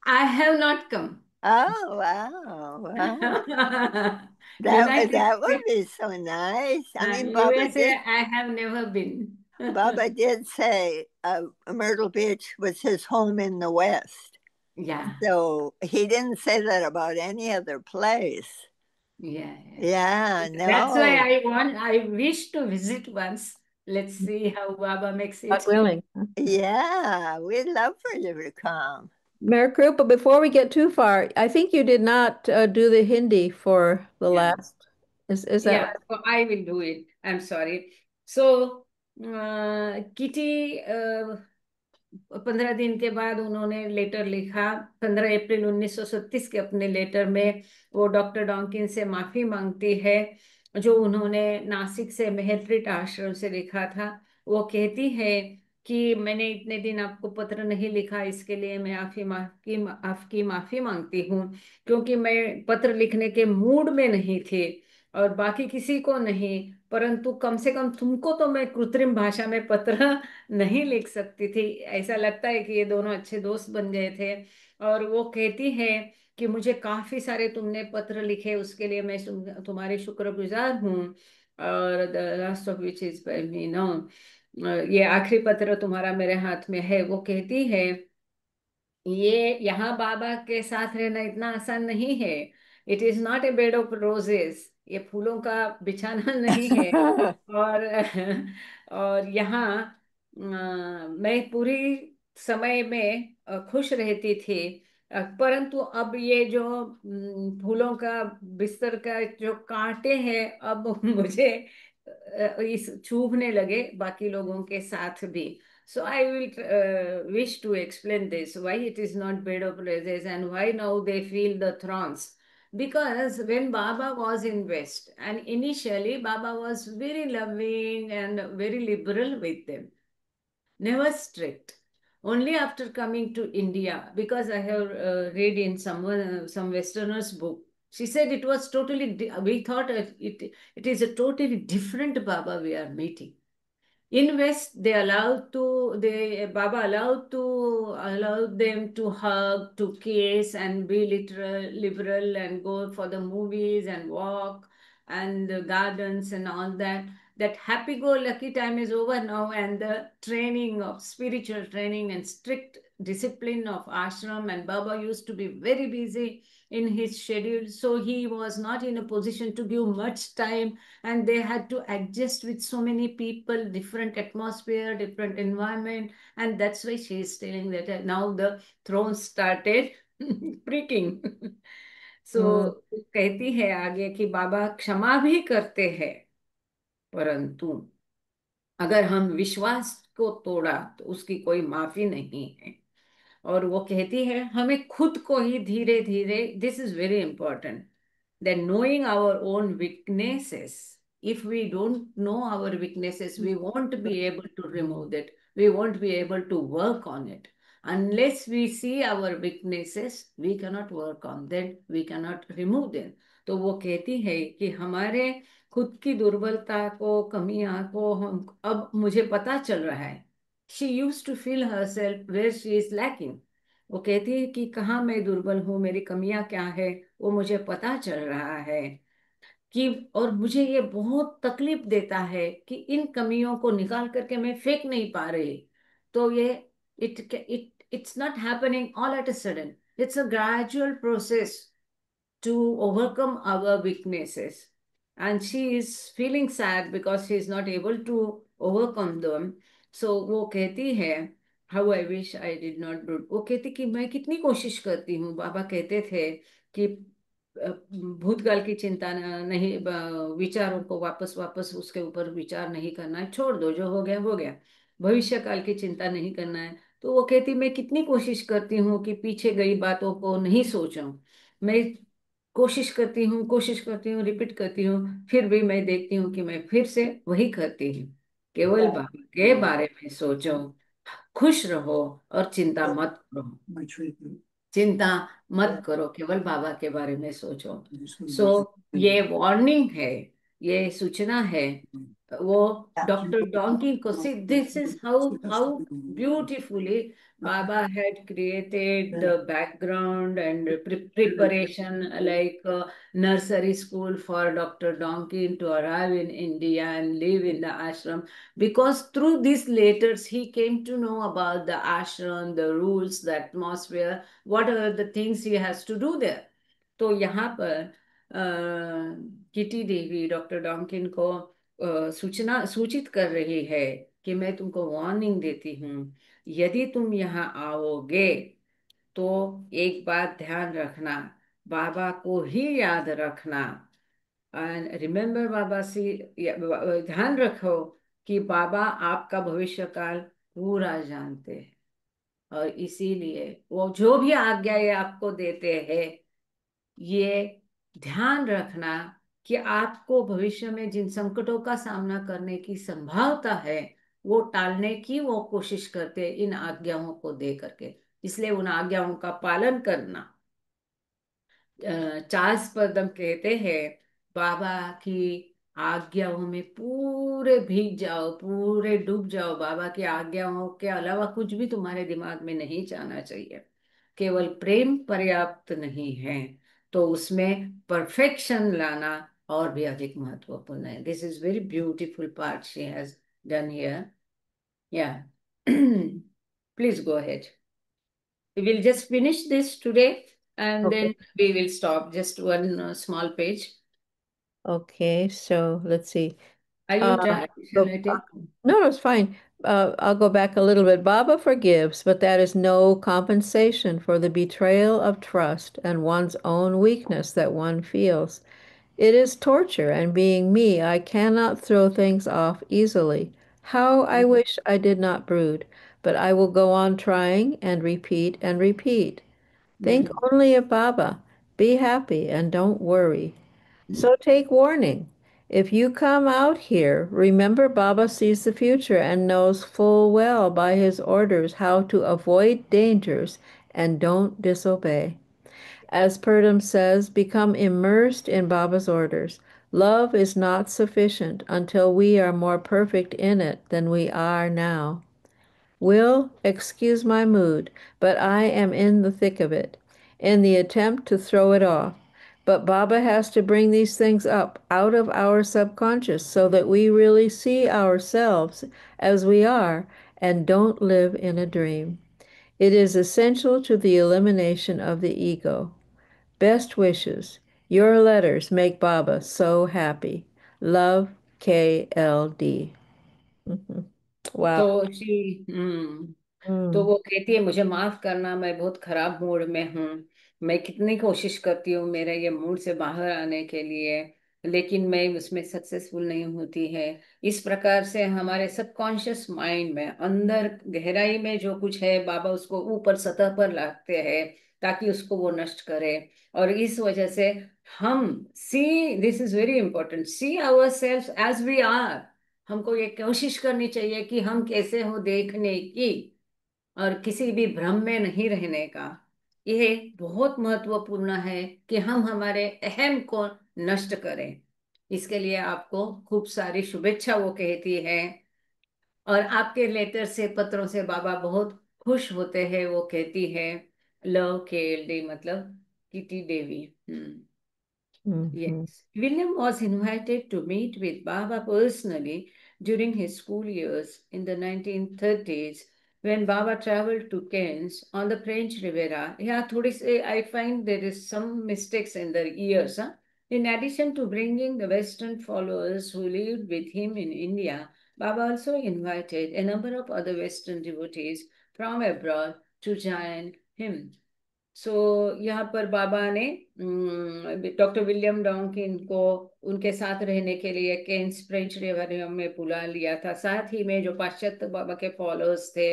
I have not come. Oh, wow, wow. United That would States, be so nice. I mean, USA, I have never been. Baba did say Myrtle Beach was his home in the West. Yeah, So he didn't say that about any other place. yeah. Yeah, That's why no. I wish to visit once. Let's see how Baba makes God it. willing. Yeah, we'd love for you to come. Mayor Krupa, before we get too far, I think you did not do the Hindi for the Yeah. last. Is that Yeah, right? so I will do it. I'm sorry. So, kitty 15 दिन के बाद उन्होंने letter लिखा 15 अप्रैल 1937 के अपने letter में वो doctor डॉकिन से माफी मांगती है जो उन्होंने नासिक से मेहरट्रीट आश्रम से लिखा था। वो कहती है कि मैंने इतने दिन आपको पत्र नहीं लिखा, इसके लिए मैं आपकी माफी मांगती हूँ, क्योंकि मैं पत्र लिखने के मूड में नहीं थी और बाकी किसी को नहीं, परंतु कम से कम तुमको तो मैं कृत्रिम भाषा में पत्र नहीं लिख सकती थी। ऐसा लगता है कि ये दोनों अच्छे दोस्त बन गए थे। और वो कहती है कि मुझे काफी सारे तुमने पत्र लिखे, उसके लिए मैं तुम्हारी शुक्रगुजार हूँ। और the last of which is by me know, ये आखिरी पत्र तुम्हारा मेरे हाथ में है। वो कहती है, ये यहाँ बाबा के साथ रहना इतना आसान नहीं है। It is not a bed of roses, ये फूलों का बिछाना नहीं है। और और यहाँ मैं पूरी समय में खुश रहती थी। परंतु अब ये जो फूलों का बिस्तर का जो कांटे हैं, अब मुझे इस चुभने लगे बाकी लोगों के साथ भी। So I will wish to explain this, why it is not bed of roses and why now they feel the thorns. Because when Baba was in West, and initially Baba was very loving and very liberal with them, never strict. Only after coming to India, because I have read in some Westerner's book, she said it was totally, we thought it is a totally different Baba we are meeting. In West, they Baba allowed them to hug, to kiss, and be liberal and go for the movies and walk and the gardens and all that. That happy-go-lucky time is over now, and the training of spiritual training and strict discipline of ashram, and Baba used to be very busy in his schedule, so he was not in a position to give much time, and they had to adjust with so many people, different atmosphere, different environment. And that's why she is telling that now the throne started pricking. So कहती है आगे कि बाबा क्षमा भी करते हैं, परंतु अगर हम विश्वास को तोड़ा तो उसकी कोई माफी नहीं है। और वो कहती है हमें खुद को ही धीरे धीरे, this is very important, then knowing our own weaknesses, if we don't know our weaknesses, we won't be able to remove it, we won't be able to work on it. Unless we see our weaknesses, we cannot work on them, we cannot remove them. तो वो कहती है कि हमारे खुद की दुर्बलता को, कमियां को हम, अब मुझे पता चल रहा है। She use to feel herself where she is lacking. वो कहती है कि कहाँ मैं दुर्बल हूँ, मेरी कमियां क्या है, वो मुझे पता चल रहा है। कि और मुझे ये बहुत तकलीफ देता है कि इन कमियों को निकाल करके मैं फेंक नहीं पा रही। तो ये it's not happening all at a sudden, it's a gradual process to overcome our weaknesses. And she is feeling sad because she is not able to overcome them. So वो कहती है, how I wish I did not do, वो कहती कि मैं कितनी कोशिश करती हूँ। बाबा कहते थे कि भूतकाल की चिंता नहीं, विचारों को वापस वापस उसके ऊपर विचार नहीं करना है, छोड़ दो, जो हो गया हो गया, भविष्य काल की चिंता नहीं करना है। तो वो कहती मैं कितनी कोशिश करती हूँ कि पीछे गई बातों को नहीं सोचूं। मैं कोशिश करती हूँ, रिपीट करती हूँ, फिर भी मैं देखती हूँ कि मैं फिर से वही करती हूँ। केवल बाबा के बारे में सोचो, खुश रहो और चिंता मत करो, चिंता मत करो, केवल बाबा के बारे में सोचो। सो ये वार्निंग है, ये सूचना है। वो डॉक्टर डोंकी को, सी this is how beautifully Baba had created the background and preparation, like nursery school for Dr. Donkin to arrive in India and live in the ashram. Because through these letters, he came to know about the ashram, the rules, the atmosphere, what are the things he has to do there. तो यहाँ पर kitty देवी doctor डॉन्किन को सूचित कर रही है कि मैं तुमको वार्निंग देती हूँ, यदि तुम यहाँ आओगे तो एक बात ध्यान रखना, बाबा को ही याद रखना। एंड रिमेम्बर बाबा से, ध्यान रखो कि बाबा आपका भविष्य काल पूरा जानते हैं, और इसीलिए वो जो भी आज्ञा ये आपको देते हैं, ये ध्यान रखना कि आपको भविष्य में जिन संकटों का सामना करने की संभावना है, वो टालने की वो कोशिश करते हैं इन आज्ञाओं को दे करके। इसलिए उन आज्ञाओं का पालन करना। चार्ल्स परदम कहते हैं, बाबा की आज्ञाओं में पूरे भीग जाओ, पूरे डूब जाओ, बाबा की आज्ञाओं के अलावा कुछ भी तुम्हारे दिमाग में नहीं जाना चाहिए। केवल प्रेम पर्याप्त नहीं है, तो उसमें परफेक्शन लाना और भी अधिक महत्वपूर्ण है. This is very beautiful part she has done here. Yeah, please go ahead. We will just finish this today and Okay. then we will stop. Just one small page. Okay, so let's see. Are you trying? Shall Go, I take? no, it's fine. I'll go back a little bit. Baba forgives, but that is no compensation for the betrayal of trust and one's own weakness that one feels. It is torture, and being me, I cannot throw things off easily. How I wish I did not brood, but I will go on trying and repeat and repeat. Think Mm, only of Baba. Be happy and don't worry. mm, So take warning. If you come out here, remember Baba sees the future and knows full well by his orders how to avoid dangers and don't disobey. As Purdom says, become immersed in Baba's orders. Love is not sufficient until we are more perfect in it than we are now. Will, excuse my mood, but I am in the thick of it, in the attempt to throw it off. But Baba has to bring these things up out of our subconscious so that we really see ourselves as we are and don't live in a dream. It is essential to the elimination of the ego. Best wishes. Your letters make Baba so happy. Love, KLD. Mhm. Wow. तो she तो Mm. वो कहती है, मुझे माफ करना, मैं बहुत खराब मूड में हूँ. मैं कितनी कोशिश करती हूँ मेरे ये मूड से बाहर आने के लिए, लेकिन मैं उसमें सक्सेसफुल नहीं होती है. इस प्रकार से हमारे सबकॉन्शियस माइंड में अंदर गहराई में जो कुछ है, बाबा उसको ऊपर सतह पर लाते हैं ताकि उसको वो नष्ट करे. और इस वजह से हम see, this is very important, see our self as we are. हमको ये कोशिश करनी चाहिए कि हम कैसे हो देखने की, और किसी भी भ्रम में नहीं रहने का. यह बहुत महत्वपूर्ण है कि हम हमारे अहम को नष्ट करें. इसके लिए आपको खूब सारी शुभेच्छा वो कहती है. और आपके लेटर से, पत्रों से बाबा बहुत खुश होते हैं. वो कहती है, लव के डी मतलब kitty Devi. Mhm. Yes, William was invited to meet with Baba personally during his school years in the 1930s when Baba traveled to Kent on the French Riviera. Yeah, थोड़ी से I find there is some mistakes in the years. Huh? In addition to bringing the Western followers who lived with him in India, Baba also invited a number of other Western devotees from abroad to join him. सो यहाँ पर बाबा ने doctor William Dawkin को उनके साथ रहने के लिए Keynes French river में बुला लिया था. साथ ही में जो पाश्चात्य बाबा के फॉलोअर्स थे,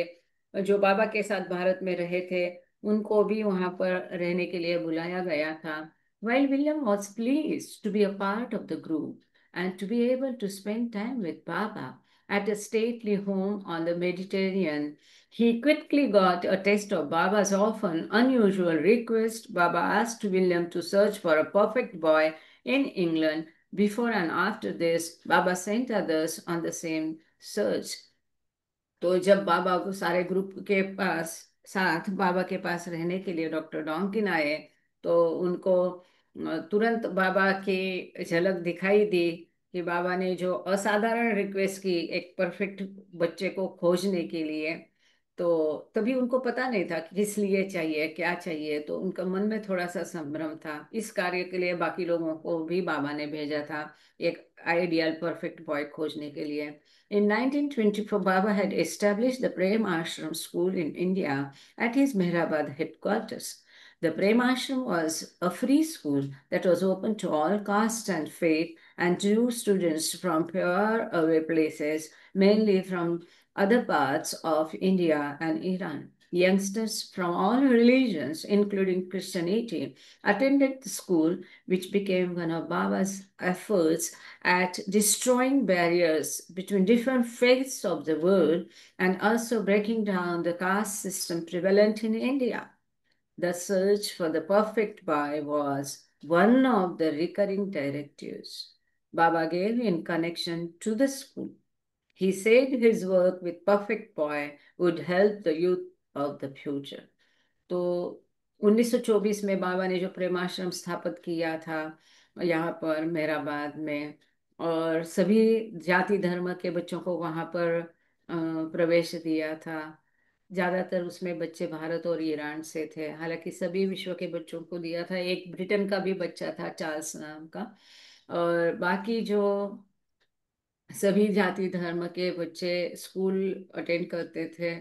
जो बाबा के साथ भारत में रहे थे, उनको भी वहां पर रहने के लिए बुलाया गया था. While William was pleased to be a part of the group and to be able to spend time with Baba at a stately home on the Mediterranean, he quickly got a taste of Baba's often unusual request. Baba asked William to search for a perfect boy in England. Before and after this, Baba sent others on the same search. तो जब बाबा को सारे group के पास साथ बाबा के पास रहने के लिए डॉक्टर डॉन्किन आए, तो उनको तुरंत बाबा की झलक दिखाई दी कि बाबा ने जो असाधारण रिक्वेस्ट की एक परफेक्ट बच्चे को खोजने के लिए. तो तभी उनको पता नहीं था कि किस लिए चाहिए, क्या चाहिए. तो उनका मन में थोड़ा सा संभ्रम था. इस कार्य के लिए बाकी लोगों को भी बाबा ने भेजा था, एक आइडियल परफेक्ट बॉय खोजने के लिए. In 1924, Baba had established the Prem Ashram school in India at his Mehrabad headquarters. The Prem Ashram was a free school that was open to all castes and faith and drew students from far away places, mainly from other parts of India and Iran. Youngsters from all religions, including Christianity, attended the school, which became one of Baba's efforts at destroying barriers between different faiths of the world and also breaking down the caste system prevalent in India. The search for the perfect boy was one of the recurring directives Baba gave in connection to the school. He said his work with perfect boy would help the youth of the future. तो 1924 में बाबा ने जो प्रेमाश्रम स्थापित किया था यहाँ पर Mehrabad में, और सभी जाति धर्म के बच्चों को वहाँ पर प्रवेश दिया था। ज्यादातर उसमें बच्चे भारत और ईरान से थे, हालांकि सभी विश्व के बच्चों को दिया था। एक ब्रिटेन का भी बच्चा था, चार्ल्स नाम का। और बाकी जो सभी जाति धर्म के बच्चे स्कूल अटेंड करते थे।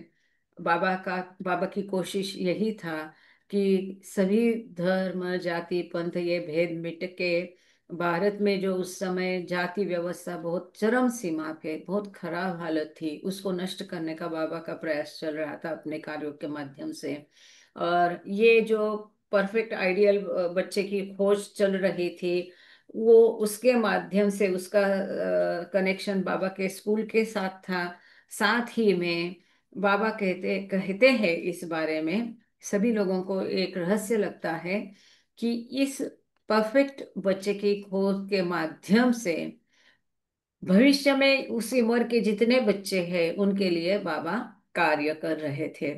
बाबा की कोशिश यही था कि सभी धर्म जाति पंथ ये भेद मिट के भारत में जो उस समय जाति व्यवस्था बहुत चरम सीमा पे बहुत खराब हालत थी, उसको नष्ट करने का बाबा का प्रयास चल रहा था अपने कार्यों के माध्यम से। और ये जो परफेक्ट आइडियल बच्चे की खोज चल रही थी, वो उसके माध्यम से उसका कनेक्शन बाबा के स्कूल के साथ था। साथ ही में बाबा कहते कहते हैं इस बारे में, सभी लोगों को एक रहस्य लगता है कि इस परफेक्ट बच्चे की खोज के माध्यम से भविष्य में उसी उम्र के जितने बच्चे हैं उनके लिए बाबा कार्य कर रहे थे।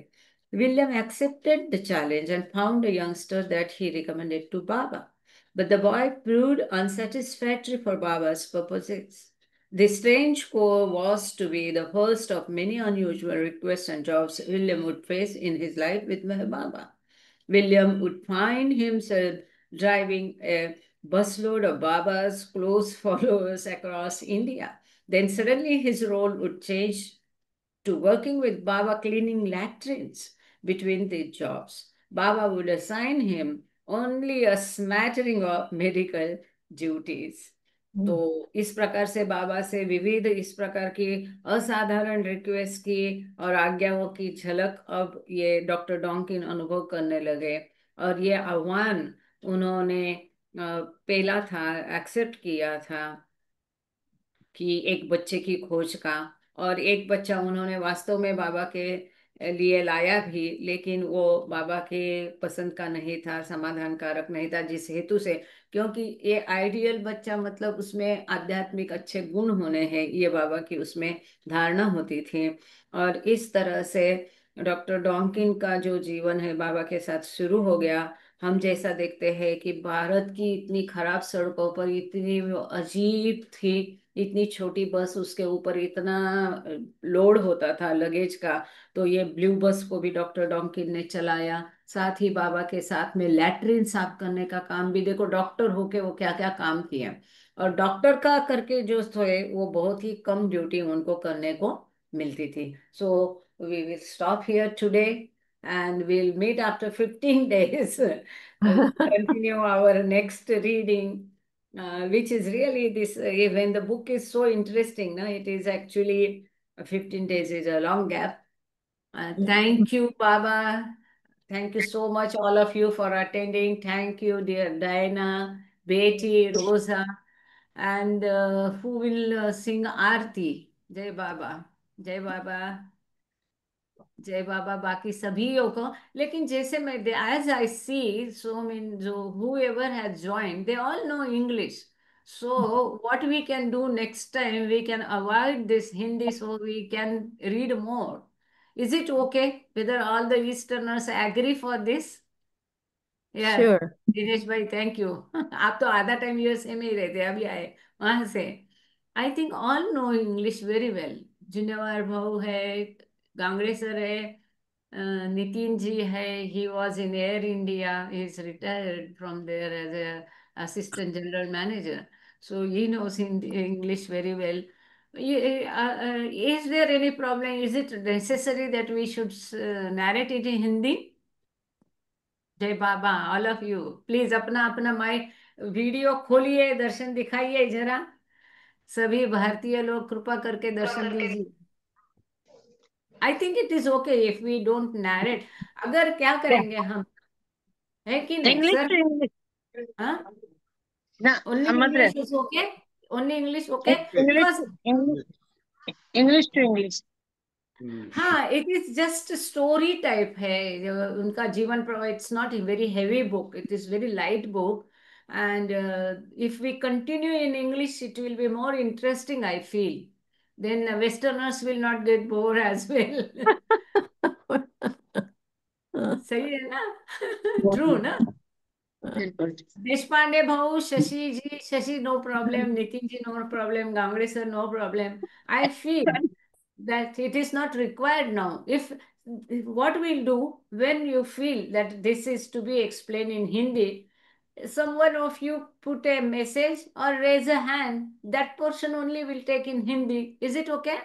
William accepted the challenge and found a youngster that he recommended to Baba. But the boy proved unsatisfactory for Baba's purposes. The strange core was to be the first of many unusual requests and jobs William would face in his life with Meher Baba. William would find himself driving a busload of Baba's close followers across India. Then suddenly his role would change to working with Baba cleaning latrines between the jobs. Baba would assign him only a smattering of medical duties. तो इस प्रकार से बाबा से विविध इस प्रकार की असाधारण रिक्वेस्ट की और आज्ञाओं की झलक अब ये डॉक्टर डॉन्किन अनुभव करने लगे। और ये आह्वान उन्होंने पहला था, एक्सेप्ट किया था कि एक बच्चे की खोज का। और एक बच्चा उन्होंने वास्तव में बाबा के लिए लाया भी, लेकिन वो बाबा के पसंद का नहीं था, समाधान कारक नहीं था, जिस हेतु से, क्योंकि ये आइडियल बच्चा मतलब उसमें आध्यात्मिक अच्छे गुण होने हैं, ये बाबा की उसमें धारणा होती थी। और इस तरह से डॉक्टर डॉन्किन का जो जीवन है बाबा के साथ शुरू हो गया। हम जैसा देखते हैं कि भारत की इतनी खराब सड़कों पर इतनी अजीब थी, इतनी छोटी बस, उसके ऊपर इतना लोड होता था लगेज का। तो ये ब्लू बस को भी डॉक्टर डॉन्किन ने चलाया। साथ ही बाबा के साथ में लैट्रिन साफ करने का काम भी, देखो डॉक्टर होके वो क्या क्या काम किए। और डॉक्टर का करके जो थे वो बहुत ही कम ड्यूटी उनको करने को मिलती थी। So we will stop here today and we'll meet after 15 days to continue our next reading, which is really this, when the book is so interesting, no? It is actually 15 days is a long gap. Thank you, Baba. Thank you so much, all of you, for attending. Thank you, dear Diana, Betty, Rosa, and who will sing Aarti. Jai Baba. Jai Baba. जय बाबा बाकी सभी को। लेकिन जैसे मैं, as I see so mean जो whoever has joined, they all know English. So what we can do next time, we can avoid this Hindi so we can read more. Is it okay whether all the Easterners agree for this? Yeah, Sure. Dinesh भाई thank you. आप तो आधा time USA में ही रहते हैं, अभी आए वहां से। I think all know English very well. जिन्हेवार भाऊ है, गांगड़े सर है, नितिन जी है, he was in Air India, he is retired from there as a assistant general manager, so he knows English very well. Is there any problem? Is it necessary that we should narrate it in Hindi? जय बाबा, all of you please अपना अपना mic video खोलिए, दर्शन दिखाइए जरा। सभी भारतीय लोग कृपा करके दर्शन दीजिए। I think it is okay if we don't narrate. अगर क्या करेंगे हम, है कि नहीं English सर? to English. हाँ, Na, only Madre. English is okay, only English okay English, because English, English to English. हाँ, it is just story type है जो उनका जीवन। It's not a very heavy book, it is very light book, and if we continue in English it will be more interesting, I feel. Then Westerners will not get bored as well. सही है ना? True ना? बिल्कुल। Deshpande Bhau, Shashi ji, Shashi, no problem. Nitin ji, no problem. Gamre sir, no problem. I feel that it is not required now. If what we'll do when you feel that this is to be explained in Hindi, someone of you put a message or raise a hand. That portion only will take in Hindi. Is it okay?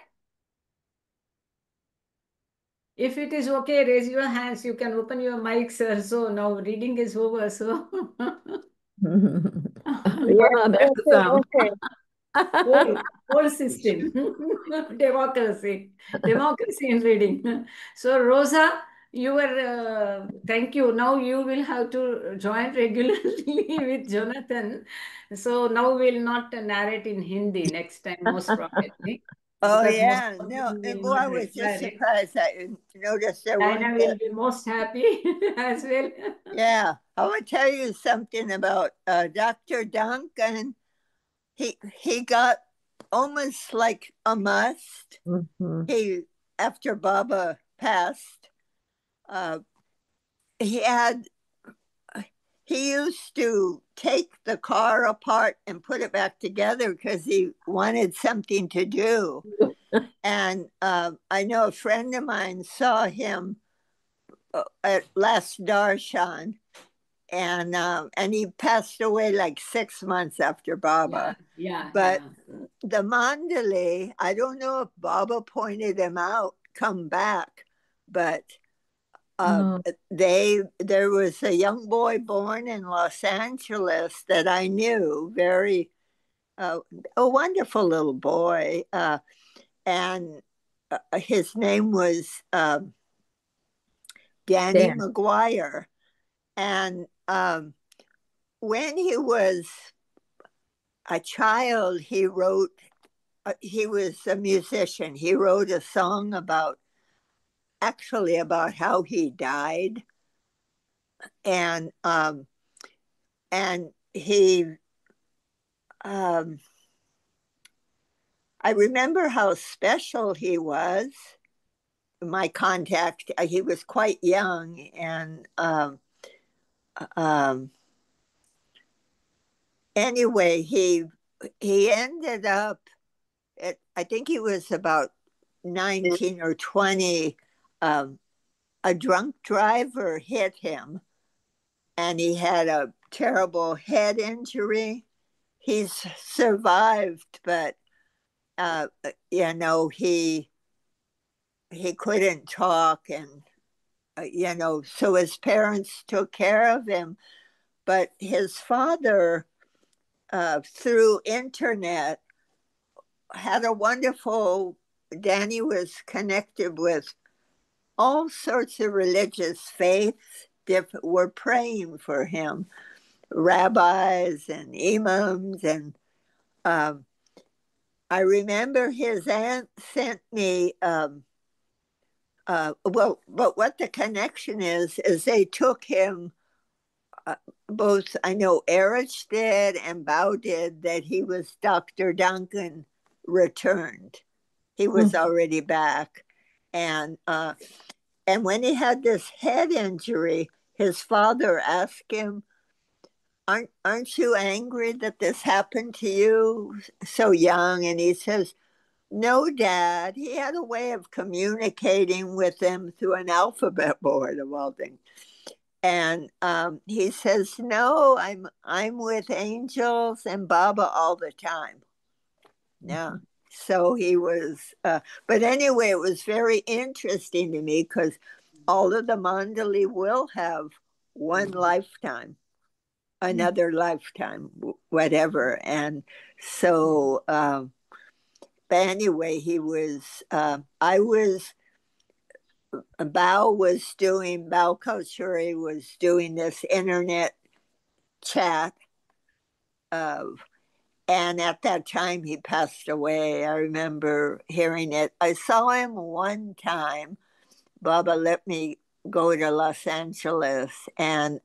If it is okay, raise your hands. You can open your mic, sir. So now reading is over. So. Yeah, there's some. Okay. Whole system. Democracy. Democracy in reading. So, Rosa, you were, thank you. Now you will have to join regularly with Jonathan. So now we'll not narrate in Hindi next time, most probably, Oh because most yeah, no. probably will Well, not I was just require it. surprised I noticed there Diana weren't. will be most happy as well. Yeah, I want to tell you something about Dr. Duncan. He got almost like a must. Mhm. He after Baba passed, uh, he had he used to take the car apart and put it back together because he wanted something to do. And I know a friend of mine saw him at last Darshan, and he passed away like 6 months after Yeah, Baba. yeah, But yeah. the Mandalay, I don't know if Baba pointed him out, come back, but Oh, there was a young boy born in Los Angeles that I knew, very uh, a wonderful little boy, and his name was Danny Dan. McGuire, and when he was a child, he wrote. He was a musician. He wrote a song about how he died, and um, and he I remember how special he was. My contact, he was quite young, and um, anyway, he ended up at, I think he was about 19 or 20. Um, a drunk driver hit him, and he had a terrible head injury. He's survived, but uh, he couldn't talk, and so his parents took care of him. But his father, through internet, had a wonderful. Danny was connected with all sorts of religious faiths. Were praying for him, rabbis and imams, and um, I remember his aunt sent me. But what the connection is they took him. Uh, Both I know Erich did and Bao did that he was Dr. Duncan returned. He was Mm. already back, and when he had this head injury, his father asked him, "Aren't you angry that this happened to you so young?" And he says, "No, Dad." He had a way of communicating with them through an alphabet board of all things. And he says, "No, I'm with angels and Baba all the time." Yeah. So he was, but anyway, it was very interesting to me because all of the Mandali will have one lifetime, another lifetime, whatever. And so, but anyway, Bao Kosuri was doing this internet chat. And at that time, he passed away. I remember hearing it. I saw him one time. Baba let me go to Los Angeles, and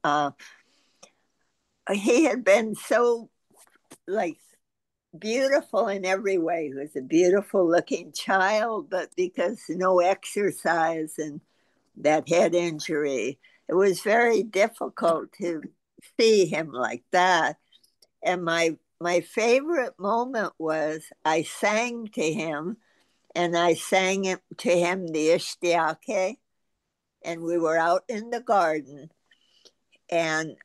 he had been so like beautiful in every way. He was a beautiful looking child, but because no exercise and that head injury, it was very difficult to see him like that. And my favorite moment was I sang to him, and I sang it to him the Ishtiake, and we were out in the garden, and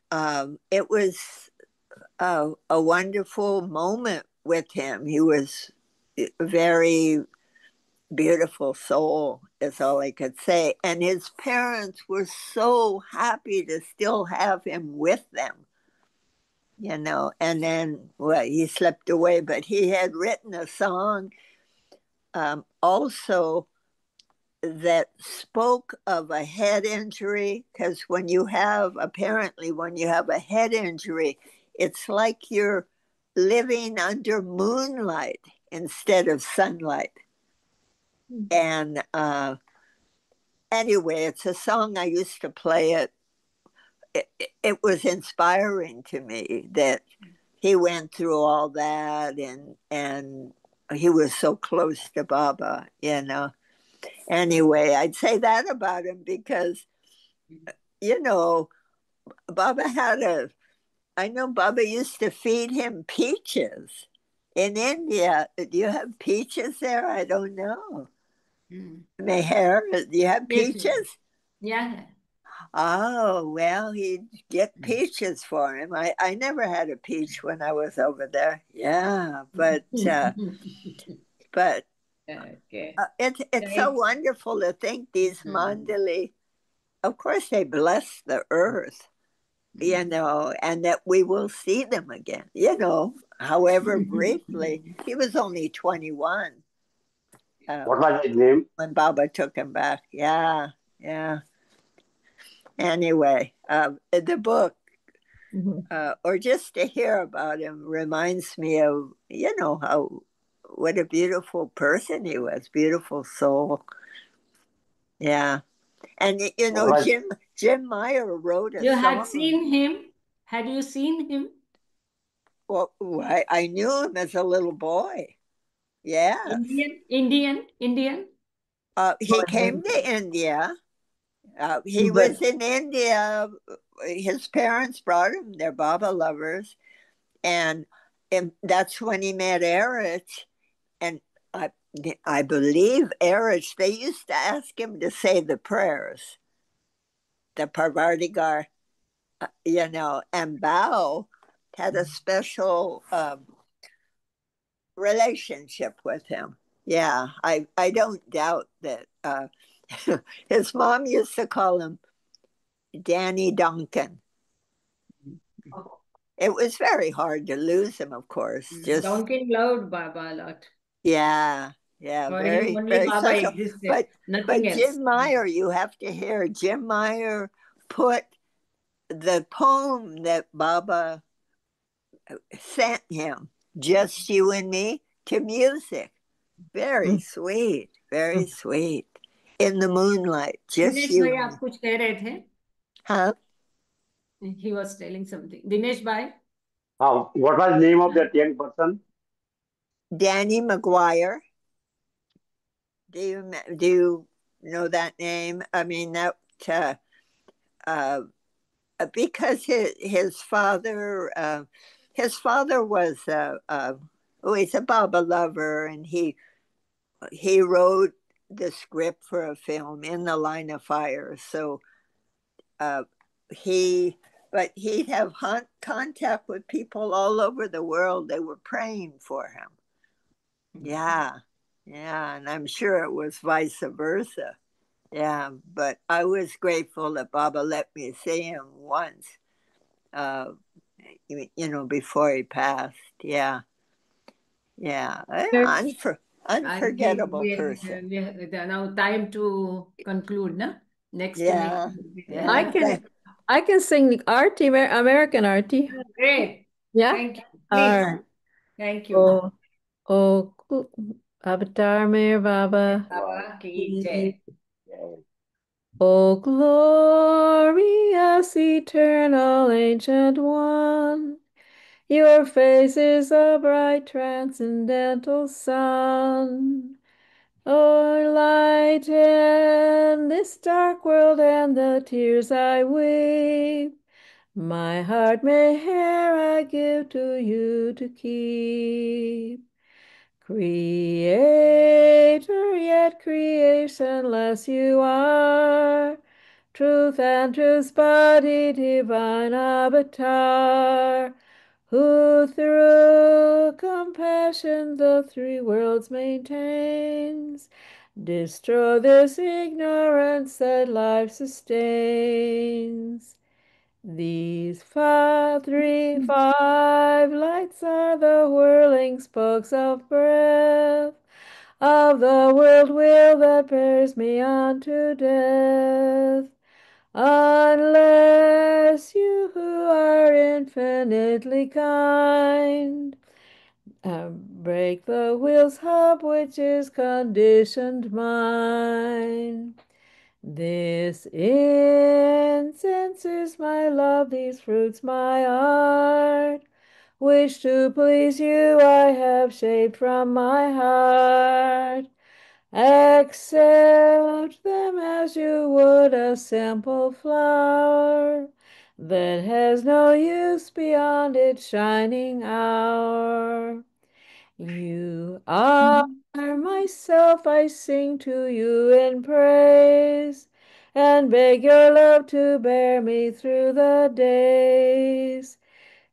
it was a wonderful moment with him. He was a very beautiful soul, is all I could say. And his parents were so happy to still have him with them, you know. And then, well, he slipped away, but he had written a song also that spoke of a head injury, because when you have a head injury, it's like you're living under moonlight instead of sunlight. And anyway, it's a song I used to play. It was inspiring to me that he went through all that, and he was so close to Baba, you know. Anyway, I'd say that about him because, you know, Baba I know Baba used to feed him peaches in India. Do you have peaches there? I don't know. Meher, do you have Yes, peaches? yeah. Oh, well, he'd get peaches for him. I never had a peach when I was over there. Yeah, but Okay. it's so wonderful to think these Mandali, of course, they bless the earth, you know, and that we will see them again, you know, however briefly. He was only 21 What was his name? when Baba took him back. Yeah, yeah. Anyway, the book, or just to hear about him, reminds me of, you know, what a beautiful person he was, beautiful soul. Yeah. And, you What know, was Jim Meyer wrote a You had song. seen him? Had you seen him? Well, I knew him as a little boy. Yeah. Indian? He came to India. He was in India. His parents brought him. They're Baba lovers. And that's when he met Erich. And I believe Erich, they used to ask him to say the prayers, the Parvardigar, you know, and Bao had a special relationship with him. Yeah, I don't doubt that. His mom used to call him Danny Duncan. It was very hard to lose him, of course. Just Duncan loved Baba a lot. yeah, yeah, For him, very, only very Baba special. existed, But nothing else. Jim Meyer, you have to hear. Jim Meyer put the poem that Baba sent him, "Just You and Me," to music. Very sweet, very sweet. In the moonlight, just Dinesh you भाई and आप me. कुछ कह रहे थे? Huh? He was telling something. Dinesh bhai? what was the name of that young person? Danny McGuire. Do you know that name? I mean that uh, because his father was he's a Baba lover, and he wrote the script for a film, In the Line of Fire. So uh, he but he'd have contact with people all over the world. They were praying for him. Yeah, yeah, and I'm sure it was vice versa. Yeah, but I was grateful that Baba let me see him once, uh, you know, before he passed. Yeah, yeah, I think unforgettable person. now time to conclude, no? Next week. Yeah, I yeah. can sing arty, American arty. Great. Yeah. Thank you. All Please. right. Thank you. Oh, oh, Avatar Mir Baba. Baba ki jai. O glorious, eternal, ancient one, your face is a bright, transcendental sun. O light and in this dark world and the tears I weep. My heart Meher I give to you to keep. Creator, yet creationless you are. Truth and truth's body, divine avatar, who through compassion the three worlds maintains. Destroy this ignorance that life sustains. These five lights are the whirling spokes of breath of the world wheel that bears me on to death. Unless you who are infinitely kind break the wheel's hub which is conditioned mind. This incense is my love, these fruits my art. Wish to please you I have shaped from my heart. Accept them as you would a simple flower that has no use beyond its shining hour. You are myself, I sing to you in praise, and beg your love to bear me through the days,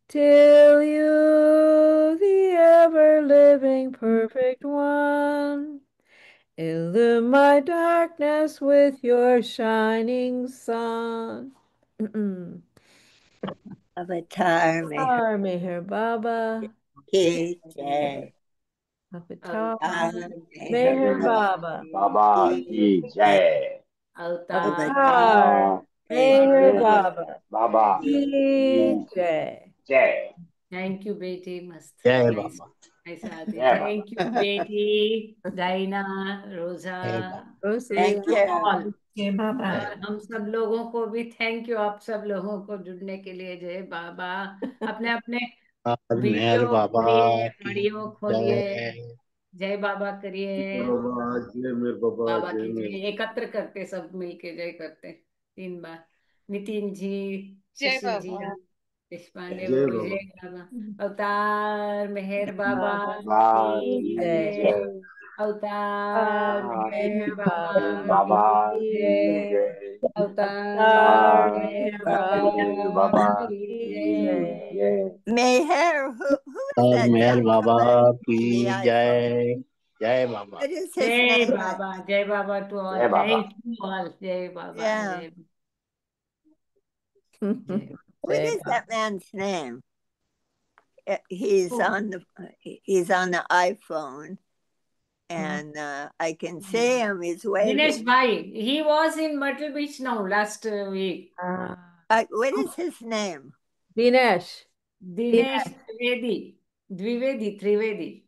till you, the ever-living perfect one, illume my darkness with your shining sun. Avatar Meher Meher Baba, Ki Jai. Avatar Avatar Meher Meher Baba, Baba Ki ki Jai. jai. Avatar Avatar Meher Meher Baba, Baba Ki ki Jai. jai. Thank you, Betty. Must. जय Nice. Baba Nice, Adi. Jai Baba. Thank you, Betty, Diana, जय Rosa, Baba Rosie, Thank you. all. जय बाबा। और हम सब लोगों को भी thank you, आप सब लोगों को जुड़ने के लिए। जय बाबा। अपने अपने और मेहर वीडियो बाबा खोलिए, की ऑडियो खोलिए, जय। जय बाबा करिए। बाबा जय मेरे बाबा बाबा जय की मेरे जय एकत्र करते, सब मिलके जय करते 3 बार। नितिन जी, जय सुशील जी, बाबा। देशपांडे जय बाबू, बाबा जय बाबा। अवतार मेहर बाबा Baba की ki जय। jai. अवतार मेहर बाबा Meher की Baba ki जय। jai. अवतार Avatar मेहर Meher बाबा Baba की ki जय। jai. Meher, who is और that Mehar Baba gentleman in the की iPhone? जय। जय बाबा What is his name? Jai Baba to all. Jai Baba. Thank you all. Jai Baba, Yeah. जय जय। What is that man's name? He's Oh. on the iPhone, and I can see him. He's Dinesh waving. Bhai, he was in Myrtle Beach now last week. What is his name? Dinesh. Dinesh Trivedi, Trivedi.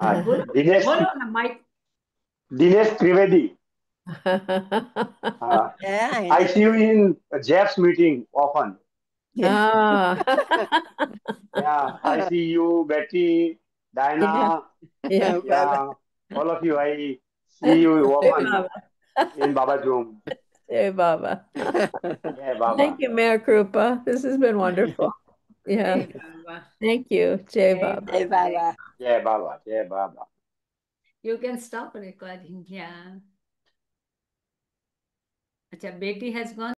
बोलो Dinesh बोलो ना mic. Dinesh Trivedi. Yeah. I see you in Jeff's meeting often. Ah. Yeah, I see you, Betty, Diana. Yeah. Yeah, all of you. I see you often in Baba's room. Jai Baba. Yeah, Baba. Thank you, Mayor Krupa. This has been wonderful. Yeah. जय बाबा। Thank you, Jai Baba. Hey, Baba. Yeah, Baba. Yeah, Baba. You can stop recording. Yeah. अच्छा, बेटी has gone.